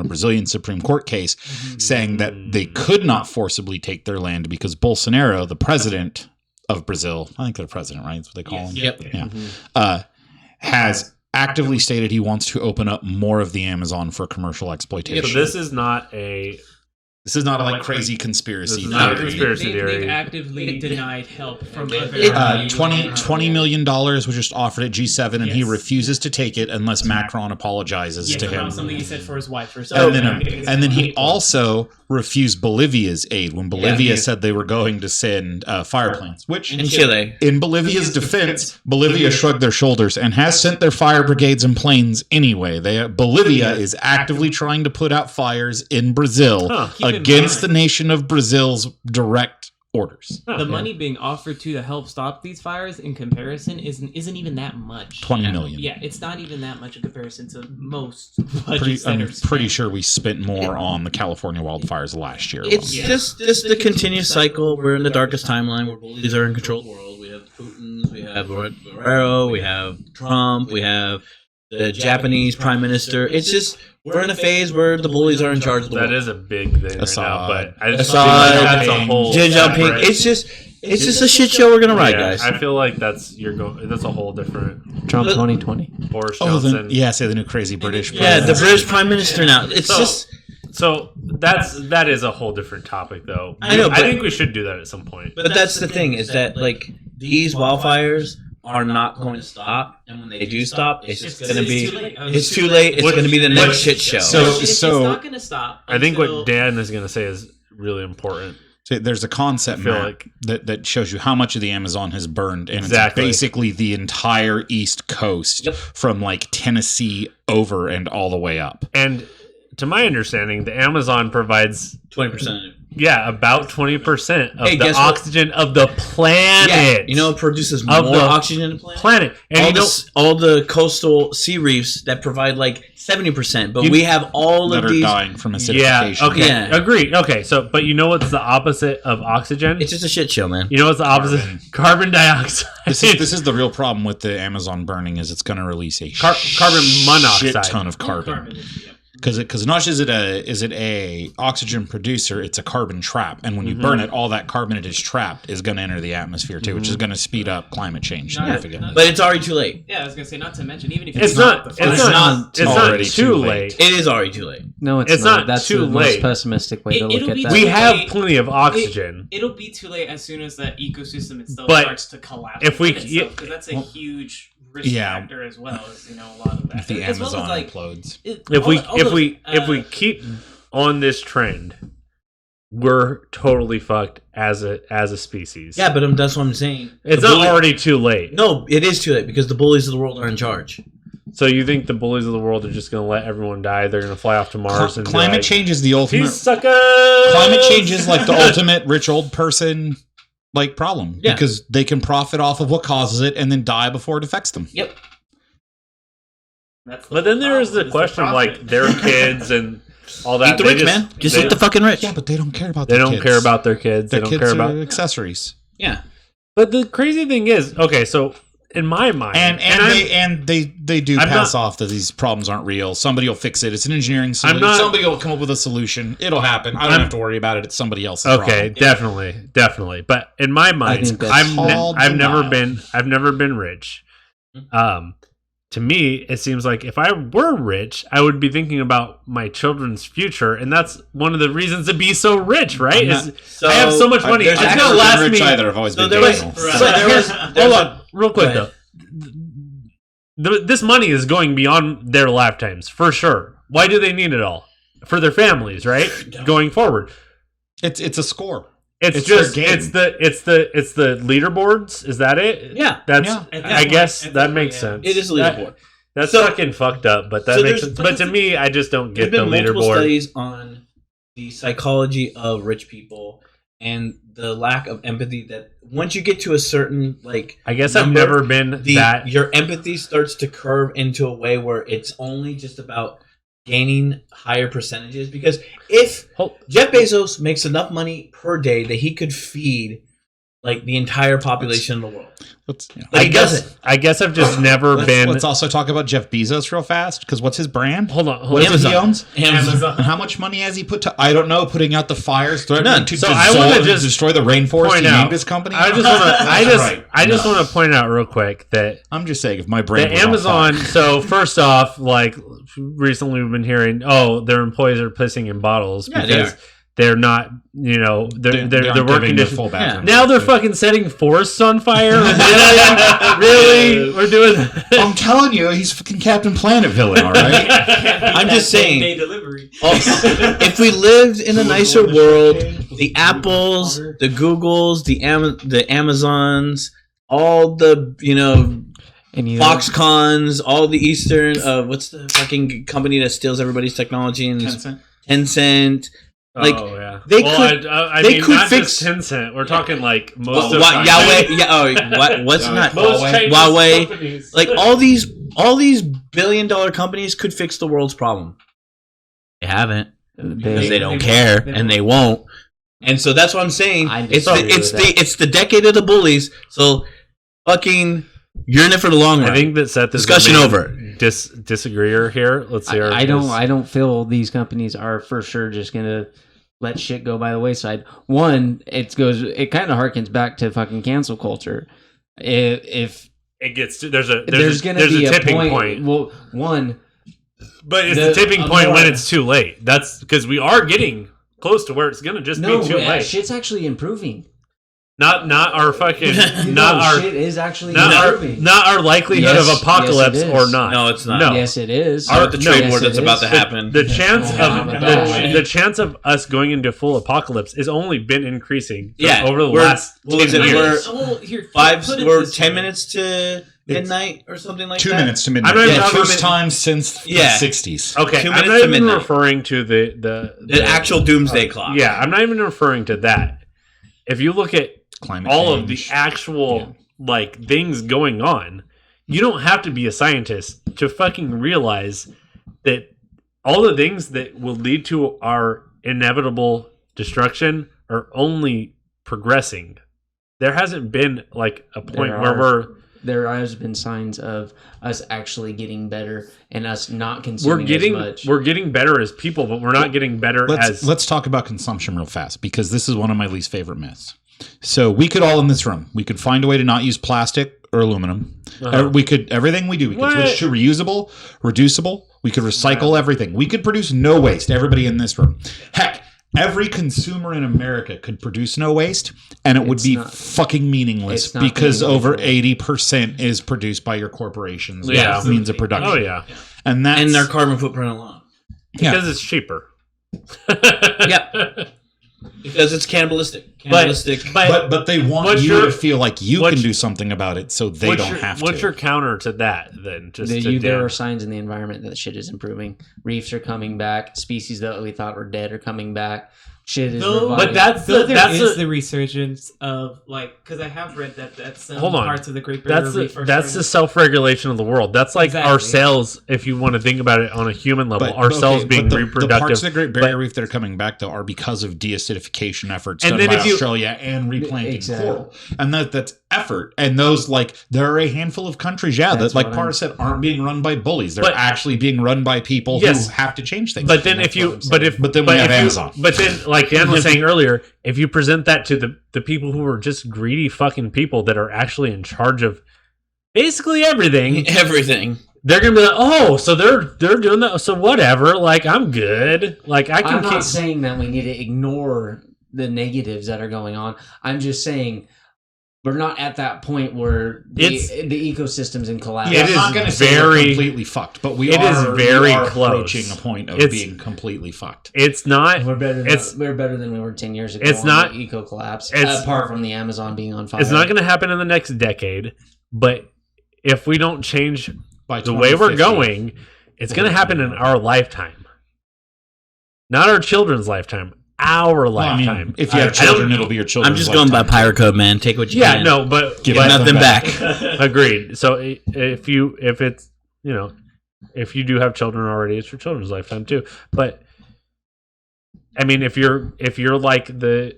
Brazilian Supreme Court case saying that they could not forcibly take their land because Bolsonaro, the president of Brazil, I think they're president, right? That's what they call him. Yep. Yeah. Has actively stated he wants to open up more of the Amazon for commercial exploitation. So this is not a This is not a crazy conspiracy This is not a theory. conspiracy They've theory. actively denied help from other $20 million was just offered at G7, and he Yes. refuses to take it unless Macron apologizes Yes, to about him. something he said for his wife or And something. then he also refused Bolivia's aid when Bolivia said they were going to send fire plants, which In Chile. in Bolivia's defense, Bolivia shrugged their shoulders and has sent their fire brigades and planes anyway. Bolivia is actively trying to put out fires in Brazil Huh. Keep in against the mind- nation of Brazil's direct orders. The money being offered to help stop these fires in comparison isn't even that much. 20 million. Yeah, it's not even that much in comparison to most budgets I'm that are pretty spent. sure we spent more on the California wildfires last year. It's Yeah. just the continuous cycle. We're in the darkest timeline where bullies are in control of the world. We have Putin, we have Guerrero, we have Trump, we have the Japanese Prime Minister. It's just we're in a phase where the bullies are in charge of the That world. is a big thing right now, Assad. but I just Assad, feel like that's a whole Xi Jinping. separate- It's just a shit show we're gonna ride, Yeah, guys. I feel like that's a whole different Trump 2020. Boris Oh, Johnson. say the new crazy British. Yeah, the president. British Prime Minister now. It's So- just So that is a whole different topic, though. I know, I but- think we should do that at some point. But that's the thing is that like these wildfires are not going to stop, and when they do stop, it's just going to be too late. it's too late. It's What- going to be the what- next shit show. It's not going to stop. I think until- what Dan is going to say is really important. So there's a concept I feel map like- that shows you how much of the Amazon has burned, and Exactly. it's basically the entire East Coast Yep. from like Tennessee over and all the way up. And to my understanding, the Amazon provides 20%. about 20% of Hey, the guess what? oxygen of the planet. Yeah, you know, it produces more Of the oxygen in the planet. planet. And All the coastal sea reefs that provide like 70%, but You- we have all That of are these. dying from yeah, acidification. okay, Yeah. agreed. Okay, so but you know what's the opposite of oxygen? It's just a shit show, man. You know what's the opposite? Carbon dioxide. This is the real problem with the Amazon burning is it's going to release a Carbon monoxide. shit ton of carbon. Because not just is it a oxygen producer, it's a carbon trap, and when you burn it, all that carbon it is trapped is going to enter the atmosphere too, which is going to speed up climate change significantly. But it's already too late. Yeah, I was going to say, not to mention, even if It's not. the It's fire- not. It's not already too too late. It is already too late. No, it's, It's not. not That's too the late. most pessimistic way to It'll look at be that. too We have late. plenty of oxygen. It'll be too late as soon as the ecosystem itself But starts to collapse. if we- because that's a huge risk yeah. factor as well as a lot of that. If the As well as, Amazon like, implodes. If we keep on this trend, we're totally fucked as a species. Yeah, but that's what I'm saying. It's The not bully- already too late. No, it is too late because the bullies of the world are in charge. So you think the bullies of the world are just going to let everyone die? They're going to fly off to Mars and Climate be change is the like, ultimate. "Peace, suckers!" Climate change is like the ultimate rich old person like problem Yeah. because they can profit off of what causes it and then die before it affects them. Yep. That's the But then there is problem, the question of like profit. their kids and all that. Eat the rich, man. Just eat the fucking rich. Yeah, but they don't care about They their don't kids. care about their kids. Their They don't kids care are about accessories. Yeah. But the crazy thing is, okay, so in my mind, And they do I'm pass not- off that these problems aren't real. Somebody will fix it. It's an engineering solution. Somebody will come up with a solution. It'll happen. I don't have to worry about it. It's somebody else's okay, problem. definitely. But in my mind, think that's I've never denial. been rich. To me, it seems like if I were rich, I would be thinking about my children's future, and that's one of the reasons to be so rich, right? I'm Is I have so much money. There's It's never gonna been last rich me. either. I've always So been there was- grateful. So there was- Hold on, real quick Go though. This money is going beyond their lifetimes for sure. Why do they need it all? For their families, right? Going forward. It's a score. It's It's just their game. it's the leaderboards. Is that it? Yeah. That's Yeah. I guess that makes sense. It is a That- leaderboard. That's So- fucking fucked up, but that so makes there's- sense. But to me, I just don't There's get the been multiple leaderboard. studies on the psychology of rich people and the lack of empathy that once you get to a certain I guess I've number, never been that. your empathy starts to curve into a way where it's only just about gaining higher percentages, because if Hold- Jeff Bezos makes enough money per day that he could feed the entire population of the world, Let's, but he doesn't. I guess I've just never been. let's also talk about Jeff Bezos real fast, because what's his brand? Hold on. What is it he Amazon. owns? Amazon. And how much money has he put to? I don't know. Putting out the fires, threatening None. to So I wanna dissolve, just destroy the rainforest. point He out- named his company. I just want to. Right. I just want to point out real quick that I'm just saying, if my brain the was on Amazon. fire. So first off, recently we've been hearing, their employees are pissing in bottles Yeah, they because are. they're not, their aren't work giving their conditions. full bathroom. Now they're fucking setting forests on fire. Really? We're doing that? I'm telling you, he's fucking Captain Planet villain. All right. I'm just saying, Day delivery. if we lived in a nicer world, the Apples, the Googles, the Amazons, all the And you Foxcons, all the Eastern, what's the fucking company that steals everybody's technology? And Tencent. Like, oh yeah, they well, could- I they mean, could not fix- just Tencent. We're talking like most Well, of what, China. Yahweh, what's not Most Chinese Huawei, companies. all these billion-dollar companies could fix the world's problem. They haven't, because they don't care, and they won't. And so that's what I'm saying. I It's disagree with that. it's the decade of the bullies. So fucking, you're in it for the long run. I think that Seth is Discussion the main over. Disagreeer here. Let's hear. I don't feel these companies are for sure just gonna let shit go by the wayside. One, it kind of harkens back to fucking cancel culture. If It gets to, there's a tipping point. Well, one, But it's The- the tipping point more- when it's too late. That's because we are getting close to where it's gonna just no, be too late. shit's actually improving. Not our fucking No, not shit is actually our improving. not our likelihood Yes, of apocalypse yes, it or is. not. No, it's not. No. Yes, it is. Our, the trade no, war yes, that's it about is. to happen. The chance Oh, of my the chance of us going into full apocalypse has only been increasing over the we're- last what was 10 it? years. We're 10 minutes to midnight or something like 2 that. minutes to midnight. I'm not even the talking first minute- time since Yeah. the 60s. Okay, 2 I'm minutes not to even midnight. referring to The actual doomsday clock. Yeah, I'm not even referring to that. If you look at Climate all of the change. actual things going on, you don't have to be a scientist to fucking realize that all the things that will lead to our inevitable destruction are only progressing. There hasn't been a point where There has been signs of us actually getting better and us not consuming as much. we're getting better as people, but we're not getting better as Let's talk about consumption real fast, because this is one of my least favorite myths. So we could all in this room, we could find a way to not use plastic or aluminum. Uh-huh. We could, everything we do, we could What? switch to reusable, reducible. We could recycle everything. We could produce no waste. Everybody in this room. Heck, every consumer in America could produce no waste, and it would It's be not- fucking meaningless it's not because being over illegal. 80% is produced by your corporations. Yeah. Means of production. oh yeah, And that's And their carbon footprint alone. because it's cheaper. Yep. Because it's cannibalistic. But they want what's you your- to feel like you what's- can do something about it, so they don't have to. What's your counter to that then? There are signs in the environment that shit is improving. Reefs are coming back. Species that we thought were dead are coming back. shit is Though, revived. But that's though there that's is a- the resurgence of like, because I have read that some Hold on. parts of the Great Barrier Reef are that's the starting self-regulation of the world. That's like Exactly. our cells, if you want to think about it on a human level, But- our okay, cells being but the reproductive. parts of the Great Barrier but- Reef that are coming back though are because of deacidification efforts And done then by if you- Australia and replanting Exactly. coral, and that's effort. And those there are a handful of countries, That's that like what Parra I'm- said, aren't being run by bullies. They're But- actually being run by people Yes. who have to change things. But then That's if you, what I'm saying. but then we have if you- Amazon. But then, like Dan was saying earlier, if you present that to the people who are just greedy fucking people that are actually in charge of basically everything, Everything. they're gonna be like, oh, so they're doing that, so whatever. Like I'm good. Like I can I'm keep. not saying that we need to ignore the negatives that are going on. I'm just saying we're not at that point where the ecosystem's in collapse. It I'm is not going to say very- we're completely fucked, but we it is are very we are close. approaching a point of It's- being completely fucked. It's not. We're better. It's- We're better than we were 10 years ago. It's on not- the eco collapse. it's- Apart from the Amazon being on fire, It's not going to happen in the next decade. But if we don't change By the way we're 2050. going, it's going to happen in our lifetime, not our children's lifetime. Our Well, I lifetime. mean, if you have I don't- children, it'll be your children. I'm just going by Pirate Code, man. Take what you Yeah, can. no, but Give Get but- nothing back. agreed. So if it's if you do have children already, it's your children's lifetime too. But I mean, if you're like the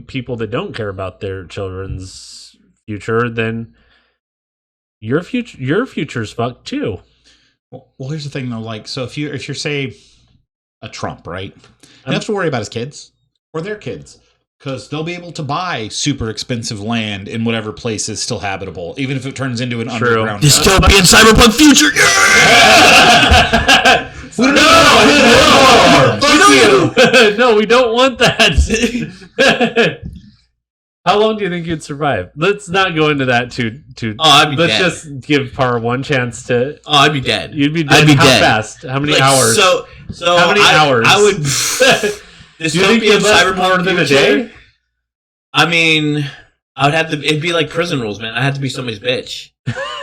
people that don't care about their children's future, then your future's fucked too. Well, here's the thing though. Like, so if you're say a Trump, right? You don't have to worry about his kids or their kids because they'll be able to buy super expensive land in whatever place is still habitable, even if it turns into an True. underground. Dystopian cyberpunk future. No, we don't want that. How long do you think you'd survive? Let's not go into that too. Oh, I'd be Let's dead. just give Parra one chance to. Oh, I'd be dead. You'd be dead. I'd be How dead. fast? How many Like, hours? So How many hours? I would. Do you think Dystopian you'd last more cyberpunk than a future. day? I mean, I would have to. It'd be like prison rules, man. I have to be somebody's bitch.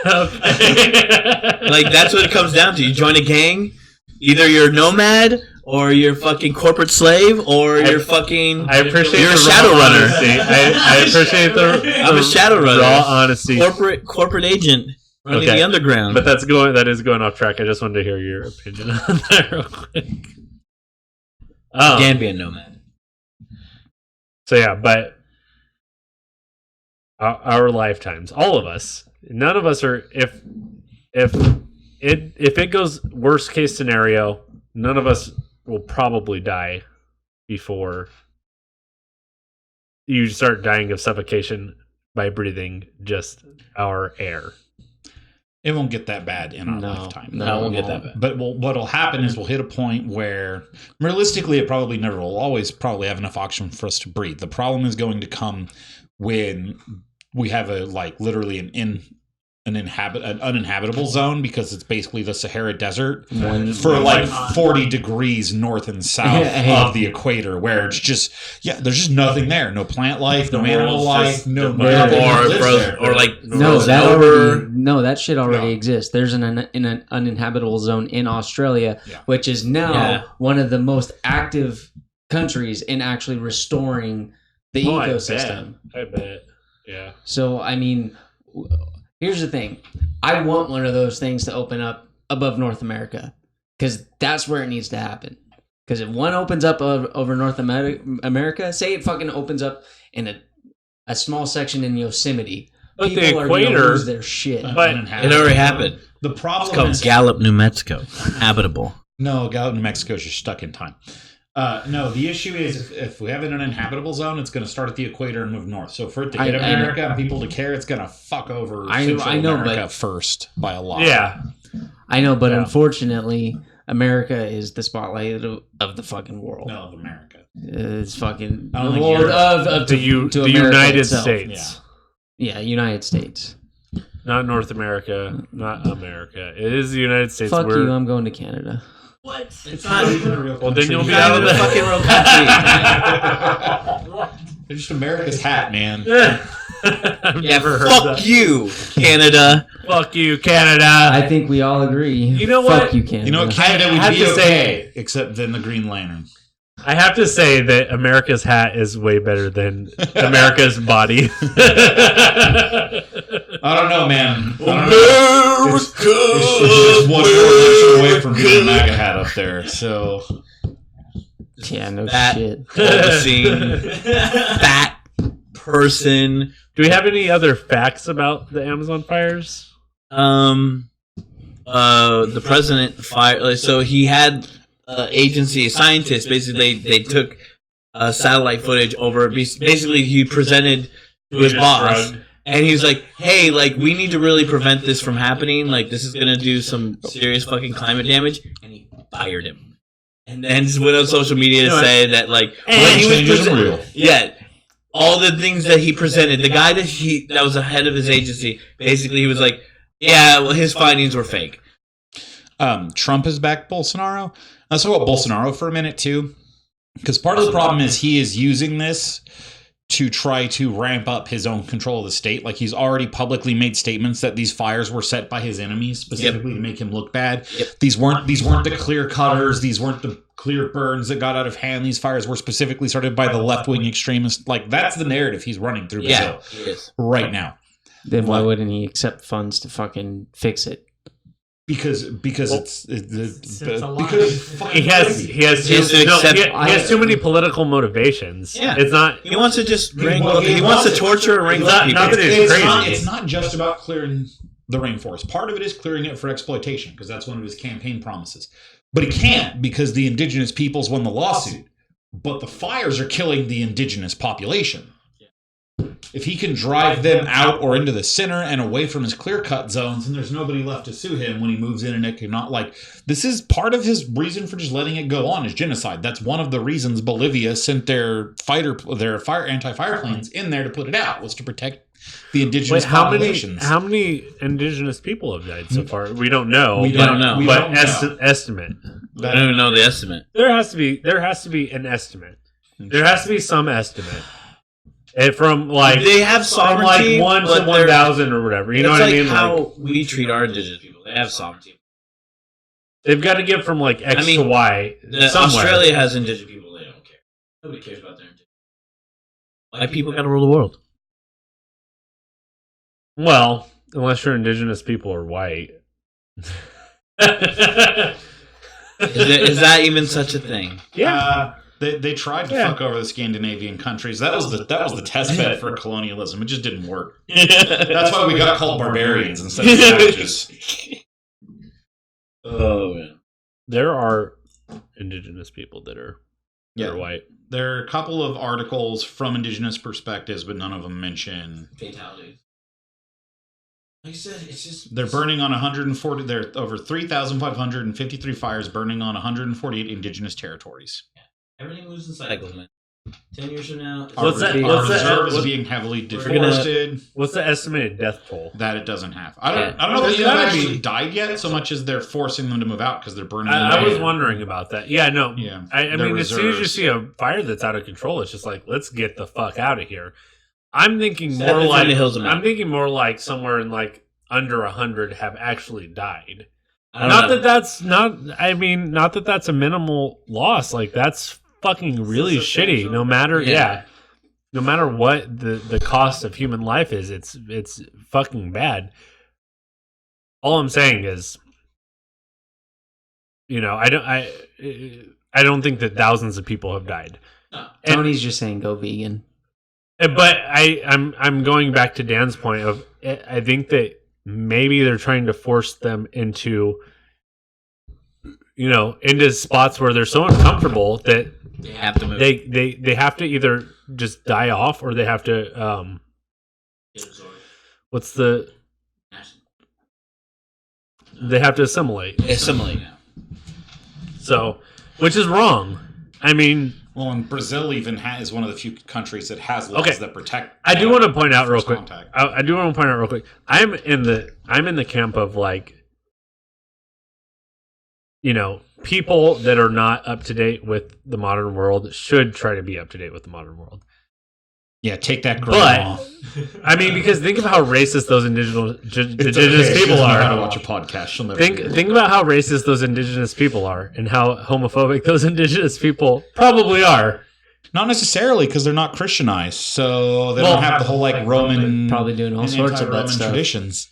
Okay. Like that's what it comes down to. You join a gang, either you're a nomad or you're fucking corporate slave or you're fucking. I appreciate You're a the shadow raw runner. honesty. I appreciate I'm a the shadow runner. raw honesty. corporate agent running Okay. the underground. But that is going off track. I just wanted to hear your opinion on that real quick. Can be a nomad. So yeah, but our lifetimes, all of us, none of us are. If it goes worst case scenario, none of us will probably die before you start dying of suffocation by breathing just our air. It won't get that bad in our lifetime. No, it won't get that bad. But what'll happen is we'll hit a point where, realistically, it probably never will always probably have enough oxygen for us to breathe. The problem is going to come when we have literally an uninhabitable zone because it's basically the Sahara Desert for 40 degrees north and south of the equator, where it's just there's just nothing there. No plant life, no animal life, no nothing lives there. Or like No, frozen that over. that shit already No. exists. There's an uninhabitable zone in Australia, Yeah. which is now Yeah. one of the most active countries in actually restoring the ecosystem. I bet. Yeah. So, I mean, here's the thing. I want one of those things to open up above North America because that's where it needs to happen. Because if one opens up over North America, say it fucking opens up in a small section in Yosemite, But the people are going to equator- lose their shit. But It already happened. The It's problem called is Gallup, New Mexico. Habitable. No, Gallup, New Mexico is just stuck in time. No, the issue is if we have an uninhabitable zone, it's going to start at the equator and move north. So for it to hit America and people to care, it's going to fuck over Central America but- first by a lot. Yeah. I know, but Yeah. unfortunately, America is the spotlight of the fucking world. No, of America. It's fucking I don't think world Europe- of The to America United itself. States. Yeah, United States. Not North America, not America. It is the United States. Fuck We're- you, I'm going to Canada. What? It's not even a real Well, then country. you'll be Not out of even a the fucking real country. They're just America's hat, man. I've Yeah, never heard fuck that. you, Canada. Fuck you, Canada. I think we all agree. You know Fuck what? you, Canada. You know, Canada I would have be to okay, say- except then the Green Lantern. I have to say that America's hat is way better than America's body. I don't know, man. It's just one more away from being a MAGA hat up there. So Yeah, no That shit. pulsing, fat person. Do we have any other facts about the Amazon fires? The president fired. So he had agency scientists. Basically, they took satellite footage over. Basically, he presented to his boss, and he was like, "Hey, like we need to really prevent this from happening. Like this is gonna do some serious fucking climate damage." And he fired him. And then went on social media to say that like when he was real. yeah. All the things that he presented, the guy that was the head of his agency, basically he was like, yeah, well, his findings were fake. Trump has backed Bolsonaro. Let's talk about Bolsonaro for a minute too, because part of the problem is he is using this to try to ramp up his own control of the state. Like he's already publicly made statements that these fires were set by his enemies specifically to make him look bad. Yep. These weren't the clear cutters. These weren't the clear burns that got out of hand. These fires were specifically started by the left wing extremists. Like that's the narrative he's running through Brazil right now. Then why wouldn't he accept funds to fucking fix it? Because It's a lie. because He has too many political motivations. Yeah. It's not. He wants to just wrangle. He wants to torture and wrangle Not people. that it's crazy. it's not just about clearing the rainforest. Part of it is clearing it for exploitation because that's one of his campaign promises. But he can't because the indigenous peoples won the lawsuit. But the fires are killing the indigenous population. If he can drive them out or into the center and away from his clear-cut zones, and there's nobody left to sue him when he moves in and it cannot, like, this is part of his reason for just letting it go on is genocide. That's one of the reasons Bolivia sent their anti-fire planes in there to put it out, was to protect the indigenous populations. How many indigenous people have died so far? We don't know. We don't know. We But don't know. estimate. I don't even know the estimate. There has to be an estimate. There has to be some estimate. And from like They have from sovereignty, like 1 but to they're- 1,000 or whatever. You know it's what like I mean? how Like, we treat our indigenous people. They have sovereignty. they've got to get from like X I mean, to Y somewhere. Australia has indigenous people. They don't care. Nobody cares about their indigenous. White people got to rule the world. Well, unless your indigenous people are white. Is that even such a thing? Yeah. They tried to fuck over the Scandinavian countries. That was the test bed for colonialism. It just didn't work. That's why we got called barbarians instead of savages. Oh man. There are indigenous people that are white. There are a couple of articles from indigenous perspectives, but none of them mention Fatalities. Like I said, it's just they're burning on 140. There are over 3,553 fires burning on 148 indigenous territories. everything moves in cycles, man. 10 years from now, Our, What's that- our what's that- reserve is what- being heavily gonna- deforested. What's the estimated death toll? That it doesn't have. I don't know if There's they've gotta actually be. died yet, so much as they're forcing them to move out because they're burning. I away. was wondering about that. Yeah, no. Yeah, I their mean, as soon as you reserves. see a fire that's out of control, it's just like, let's get the fuck out of here. I'm thinking Seth more is in like the hills of I'm Maine. thinking more like somewhere in like under 100 have actually died. I don't Not know. that that's not. I mean, not that that's a minimal loss. Like that's fucking really shitty. No matter, Yeah. no matter what the cost of human life is, it's fucking bad. All I'm saying is, I don't think that thousands of people have died. No. And- Tony's just saying go vegan. But I'm going back to Dan's point of I think that maybe they're trying to force them into spots where they're so uncomfortable that They have to move. they have to either just die off or they have to they have to assimilate. Assimilate. So, which is wrong. I mean, Well, and Brazil even is one of the few countries that has laws Okay. that protect. I do want to point out real first quick. contact. I do want to point out real quick. I'm in the camp of like, people that are not up to date with the modern world should try to be up to date with the modern world. Yeah, take that But grandma. I mean, because think of how racist those indigenous It's okay. She people doesn't know how to are. watch a podcast. She'll never Think about how racist those indigenous people are, and how homophobic those indigenous people probably are. Not necessarily, because they're not Christianized, so they Well, don't have the whole like Roman, Probably doing all and sorts of anti-Roman that stuff. traditions.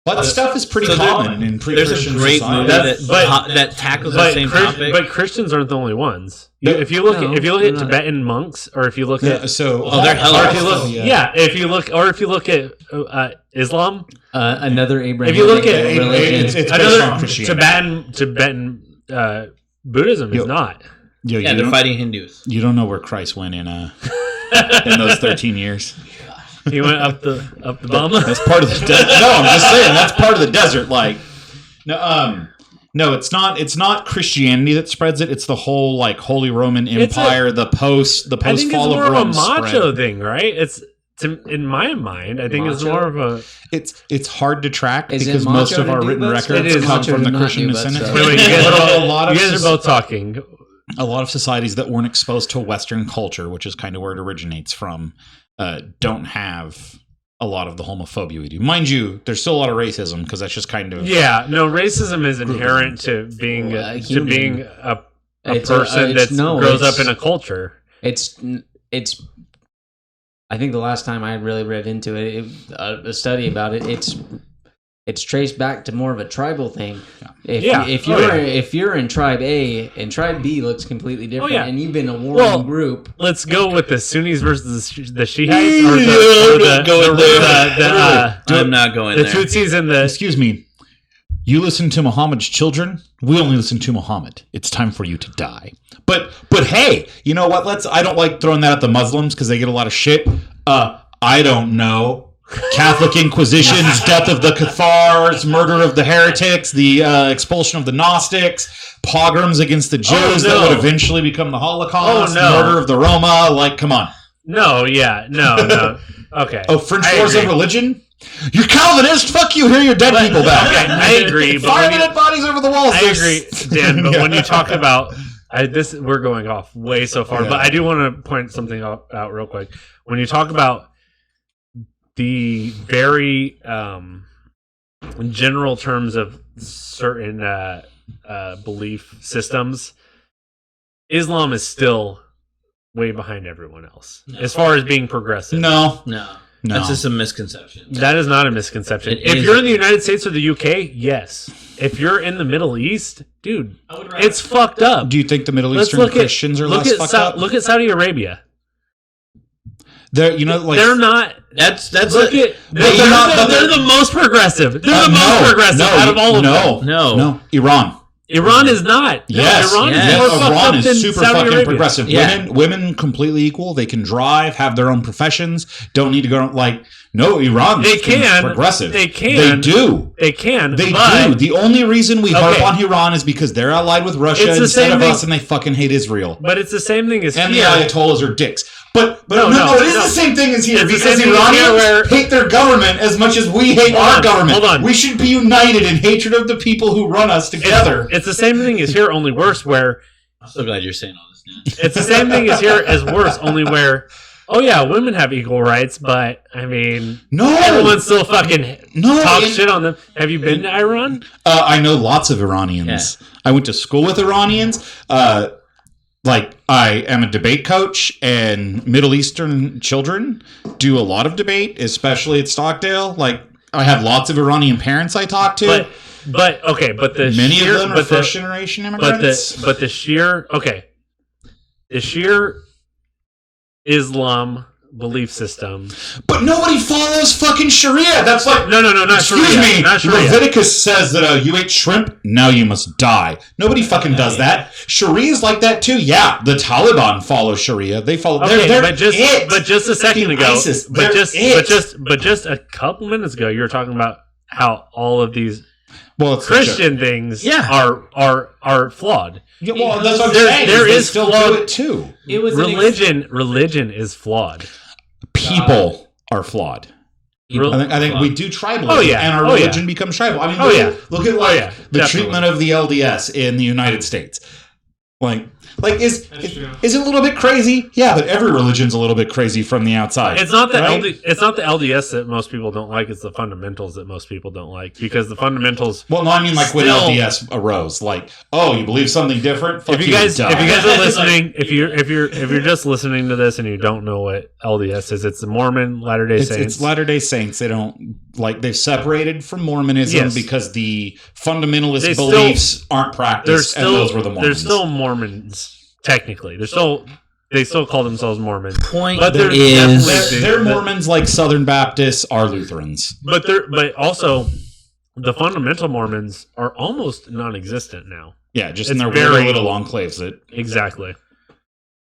But the stuff is pretty So there- common in There's pre-Christian a great society. movie But- that tackles the same topic. But Christians aren't the only ones. No. If you look at No. Tibetan monks, or if you look at So, Oh, they're hella or if you look, racist. yeah, if you look at Islam, Another Abraham. if you look at religion. it's based another on Christianity. Tibetan Buddhism is Yo. not. Yo, Yeah, you they're don't- fighting Hindus. You don't know where Christ went in those 13 years. He went up the bum. That's part of the desert. No, I'm just saying that's part of the desert. Like, no, it's not. It's not Christianity that spreads it. It's the whole like Holy Roman It's Empire, the I post think it's fall more of Rome of a macho spread. thing, right? In my mind, I think it's Macho? more of a. It's hard to track Is it because most macho of to our do written that stuff? records It is come macho from to the not Christian do that descendants. stuff. Wait, you guys, But a lot of you guys are both talking. a lot of societies that weren't exposed to Western culture, which is kind of where it originates from, don't have a lot of the homophobia we do. Mind you, there's still a lot of racism because that's just kind of Yeah, no, racism is inherent to being Well, to human. being a It's person it's- that no, grows it's- up in a culture. It's. I think the last time I really read into it, a study about it, it's traced back to more of a tribal thing. If, Yeah. if Oh, you're yeah. if you're in tribe A and tribe B looks completely different, yeah. and you've been a warring Well, group, Let's go with the Sunnis versus the Shiites, or I'm not going the there. Tutsis and the. excuse me. You listen to Muhammad's children. We only listen to Muhammad. It's time for you to die. But hey, you know what? I don't like throwing that at the Muslims because they get a lot of shit. I don't know. Catholic Inquisitions, death of the Cathars, murder of the heretics, the expulsion of the Gnostics, pogroms against the Jews no. that would eventually become the Holocaust, Oh, no. murder of the Roma. Like, come on. No, yeah, no. Okay. Oh, French I Wars agree. of Religion? You're Calvinist? Fuck you. Here are your dead people back. Okay, I agree. But Fire when the you- dead bodies over the walls. I There's- agree, Dan. But when you talk about we're going off way so far. Yeah. But I do want to point something out real quick. When you talk about the very general terms of certain belief systems, Islam is still way behind everyone else as far as being progressive. No. That's just a misconception. That is not a misconception. It If is. you're in the United States or the UK, yes. If you're in the Middle East, dude, I would rather- it's fucked up. Do you think the Middle Let's Eastern look Christians are look less at fucked up? Look at Saudi Arabia. They're, you know, like They're not. That's Look a, at they're the most progressive. They're the most progressive out of all of them. No. Iran. Iran is not. Yes, Iran yes. is more fucked Iran up than is super Saudi fucking Arabia. progressive. Yeah. Women completely equal. They can drive, have their own professions. Don't need to go like no. Iran. They can. progressive. They can. They do. They can. They but do. The only reason we harp Okay. on Iran is because they're allied with Russia It's the instead same of thing- us, and they fucking hate Israel. But it's the same thing as And the here. Ayatollahs are dicks. But No, it is no. the same thing as here It's the because same thing as here Iranians where- hate their government as much as we hate Hold our on, government. hold on. We should be united in hatred of the people who run us together. It's the same thing as here, only worse. Where I'm so glad you're saying all this now. it's the same thing as here as worse, only where. Oh yeah, women have equal rights, but I mean, No, everyone still fucking no. talks in- shit on them. Have you been to Iran? I know lots of Iranians. I went to school with Iranians. Like I am a debate coach, and Middle Eastern children do a lot of debate, especially at Stockdale. Like I have lots of Iranian parents I talk to. But okay, but the Many sheer, of them are but the, first generation but immigrants. the sheer the sheer Islam belief system. But nobody follows fucking Sharia. That's like No, not excuse Sharia. me. Not Sharia. Leviticus says that you ate shrimp, now you must die. Nobody fucking does that. Sharia's like that too. Yeah, the Taliban follow Sharia. They follow. Okay, they're but just a second Fucking ago, ISIS. but They're just a couple minutes ago, you were talking about how all of these well, it's Christian things are flawed. Yeah, well, that's what I'm There- saying. there They is still flawed- do it too. It was Religion is flawed. People are flawed. I think we do tribalism, Oh, yeah. and our Oh, yeah. religion becomes tribal. I mean, Oh, yeah. look at Oh, like yeah. the Definitely. treatment of the LDS in the United States. Like Like, is That's true. it a little bit crazy? Yeah, but every religion's a little bit crazy from the outside. It's not the right? it's not the LDS that most people don't like. It's the fundamentals that most people don't like, because the fundamentals. Well, no, I mean like when Still- LDS arose, like, oh, you believe something different? Fuck If you guys die. are listening, if you're just listening to this and you don't know what LDS is, it's the Mormon Latter-day Saints. It's Latter-day Saints. They don't they've separated from Mormonism Yes. because the fundamentalist They still- beliefs aren't practiced, and those were the Mormons. They're still Mormons technically. They still call themselves Mormons. Point But they're is, definitely- They're Mormons like Southern Baptists are Lutherans. But also the fundamental Mormons are almost non-existent now. Yeah, just It's in their very- little enclaves. That Exactly.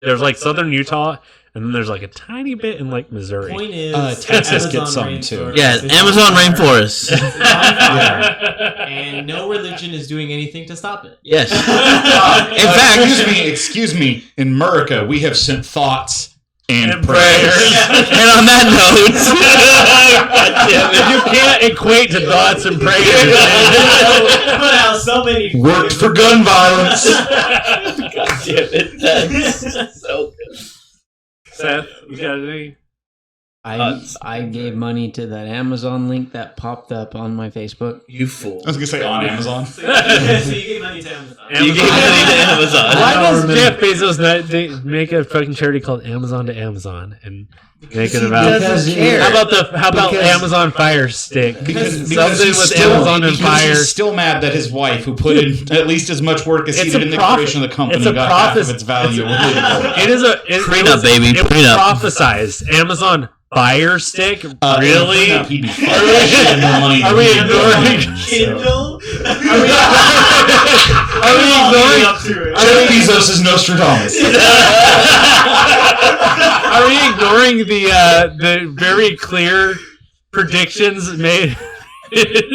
There's like Southern Utah, and then there's like a tiny bit in like Missouri. Point is, Texas Amazon gets some, rainforest too. yeah, is on Amazon fire. rainforest. It's on fire, and no religion is doing anything to stop it. Yes. in fact, excuse me. In America, we have sent thoughts and prayers. And on that note, You can't equate to thoughts and prayers. Put out so many Worked for gun violence. God damn it, that's so good. Seth, you got any? I gave money to that Amazon link that popped up on my Facebook. You fool. I was gonna say on Amazon. So you gave money to Amazon. You gave money to Amazon. Why does remember. Jeff Bezos not make a fucking charity called Amazon to Amazon and make it about? Because How about Because- Amazon Fire Stick? Because Something he's with still, Amazon and because Fire. he's still mad that his wife, who put in at least as much work as he It's did a in the prophet- creation of the company, it's a got half of prophes- its value. It is a Prenup, baby, It was prenup. prophesized. Amazon Fire Stick, really? He'd be fucking more money. Are we ignoring? Kindle? Are we ignoring? Up to it. Jeff Bezos is Nostradamus. Are we ignoring the very clear predictions made?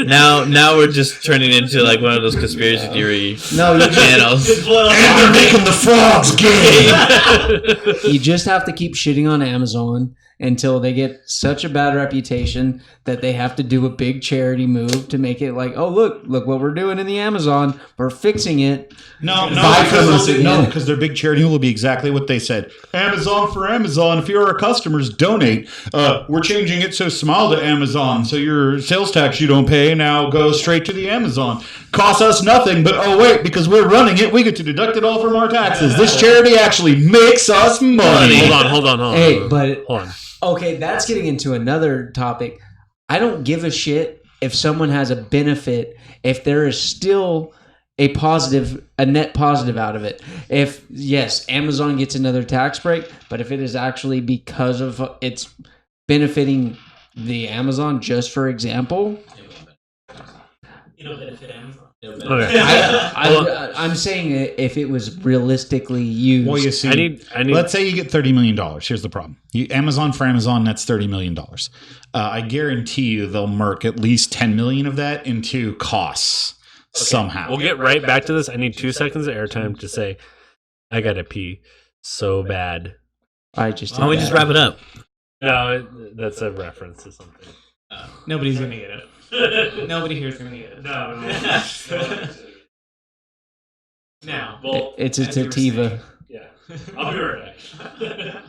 Now we're just turning into like one of those conspiracy theory No, you channels. And they're making the frogs gay. You just have to keep shitting on Amazon until they get such a bad reputation that they have to do a big charity move to make it like, oh, look what we're doing in the Amazon. We're fixing it. No, Buy from us again. because their big charity will be exactly what they said. Amazon for Amazon. If you're our customers, donate. We're changing it so small to Amazon, so your sales tax you don't pay now goes straight to the Amazon. Costs us nothing, but oh wait, because we're running it, we get to deduct it all from our taxes. This charity actually makes us money. Hold on. Hey, but hold on. okay, that's getting into another topic. I don't give a shit if someone has a benefit if there is still a net positive out of it. If yes, Amazon gets another tax break, but if it is actually because of it's benefiting the Amazon, just for example, You don't benefit Amazon. Okay. I'm saying if it was realistically used. Well, you see, I need. let's say you get $30 million. Here's the problem. Amazon for Amazon, that's $30 million. I guarantee you they'll murk at least $10 million of that into costs somehow. We'll get right back to this. I need 2 seconds of airtime to say I gotta pee so bad. I just Why don't we just wrap it up? No, that's a reference to something. Nobody's gonna get it. Nobody here's gonna get it. No. Now, It's a as you were sativa. saying. Yeah, I'll be right back.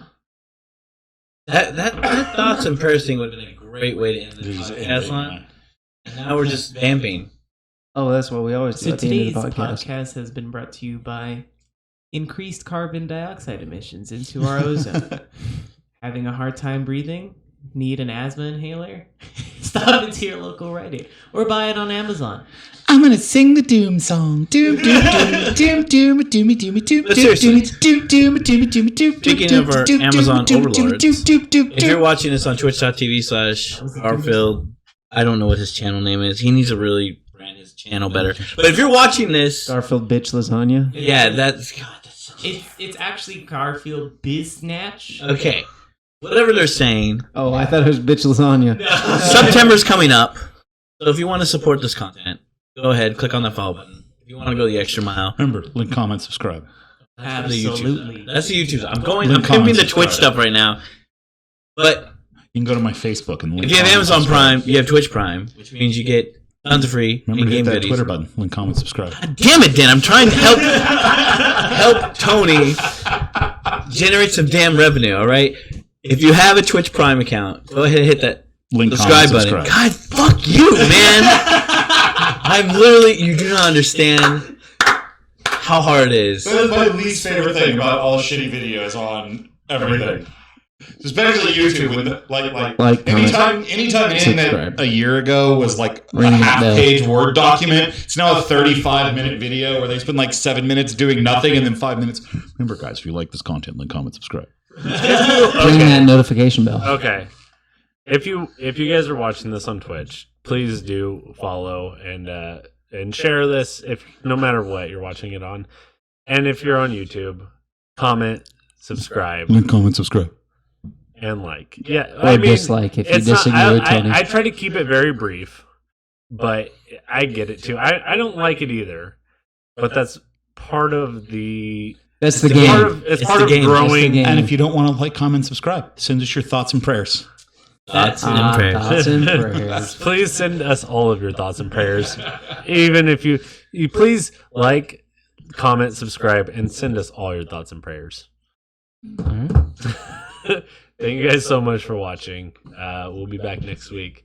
That thoughts and prayers thing would have been a great way to end the podcast on. And now we're just vamping. Oh, that's what we always do So at the end today's of the podcast. podcast has been brought to you by increased carbon dioxide emissions into our ozone. Having a hard time breathing? Need an asthma inhaler? Stop into your local Rite Aid or buy it on Amazon. I'm gonna sing the doom song. Doom doom doom doom doom doomy doomy doom But doom seriously, doom doom doomy doomy doom. speaking of our Amazon overlords, if you're watching this on twitch.tv/Garfield, I don't know what his channel name is. He needs to really brand his channel better. But if you're watching this, Garfield bitch lasagna. yeah, that's such It's actually Garfield Biznatch. okay. Whatever they're saying, Oh, I thought it was bitch lasagna. September's coming up. So if you want to support this content, go ahead, click on that follow button. If you want to go the extra mile, Remember, link, comment, subscribe. that's the YouTube Absolutely. stuff. That's the YouTube stuff. I'm Link, pimping comment, the Twitch subscribe. stuff right now. But You can go to my Facebook and link, if you have comment, Amazon subscribe. Prime, you have Twitch Prime, which means you get Tons of free Remember to hit in-game that goodies. Twitter button, link, comment, subscribe. God damn it, Dan! I'm trying to help Tony generate some damn revenue. All right. If you have a Twitch Prime account, go ahead and hit that Link, subscribe comment, button. subscribe. God, fuck you, man. I'm literally. You do not understand how hard it is. That is my least favorite thing about all shitty videos on everything. Especially YouTube, when Like, anytime anything that subscribe. a year ago was like a Ring that bell. half-page Word document, it's now a 35-minute video where they spend like 7 minutes doing nothing and then 5 minutes. Remember, guys, if you like this content, link, comment, subscribe. Ring that notification bell. Okay. If you guys are watching this on Twitch, please do follow and share this if no matter what you're watching it on. And if you're on YouTube, comment, subscribe, Link, comment, subscribe. and like. Yeah, Or dislike if you it's not- disagree with Tony. I try to keep it very brief, but I get it too. I don't like it either, but that's part of the. That's the It's game. part of, it's part the of game. growing. That's the game. And if you don't want to like, comment, subscribe, send us your thoughts and prayers. Thoughts and prayers. Thoughts and prayers. Please send us all of your thoughts and prayers. Even if you please like, comment, subscribe, and send us all your thoughts and prayers. Thank you guys so much for watching. We'll be back next week.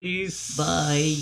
Peace. Bye.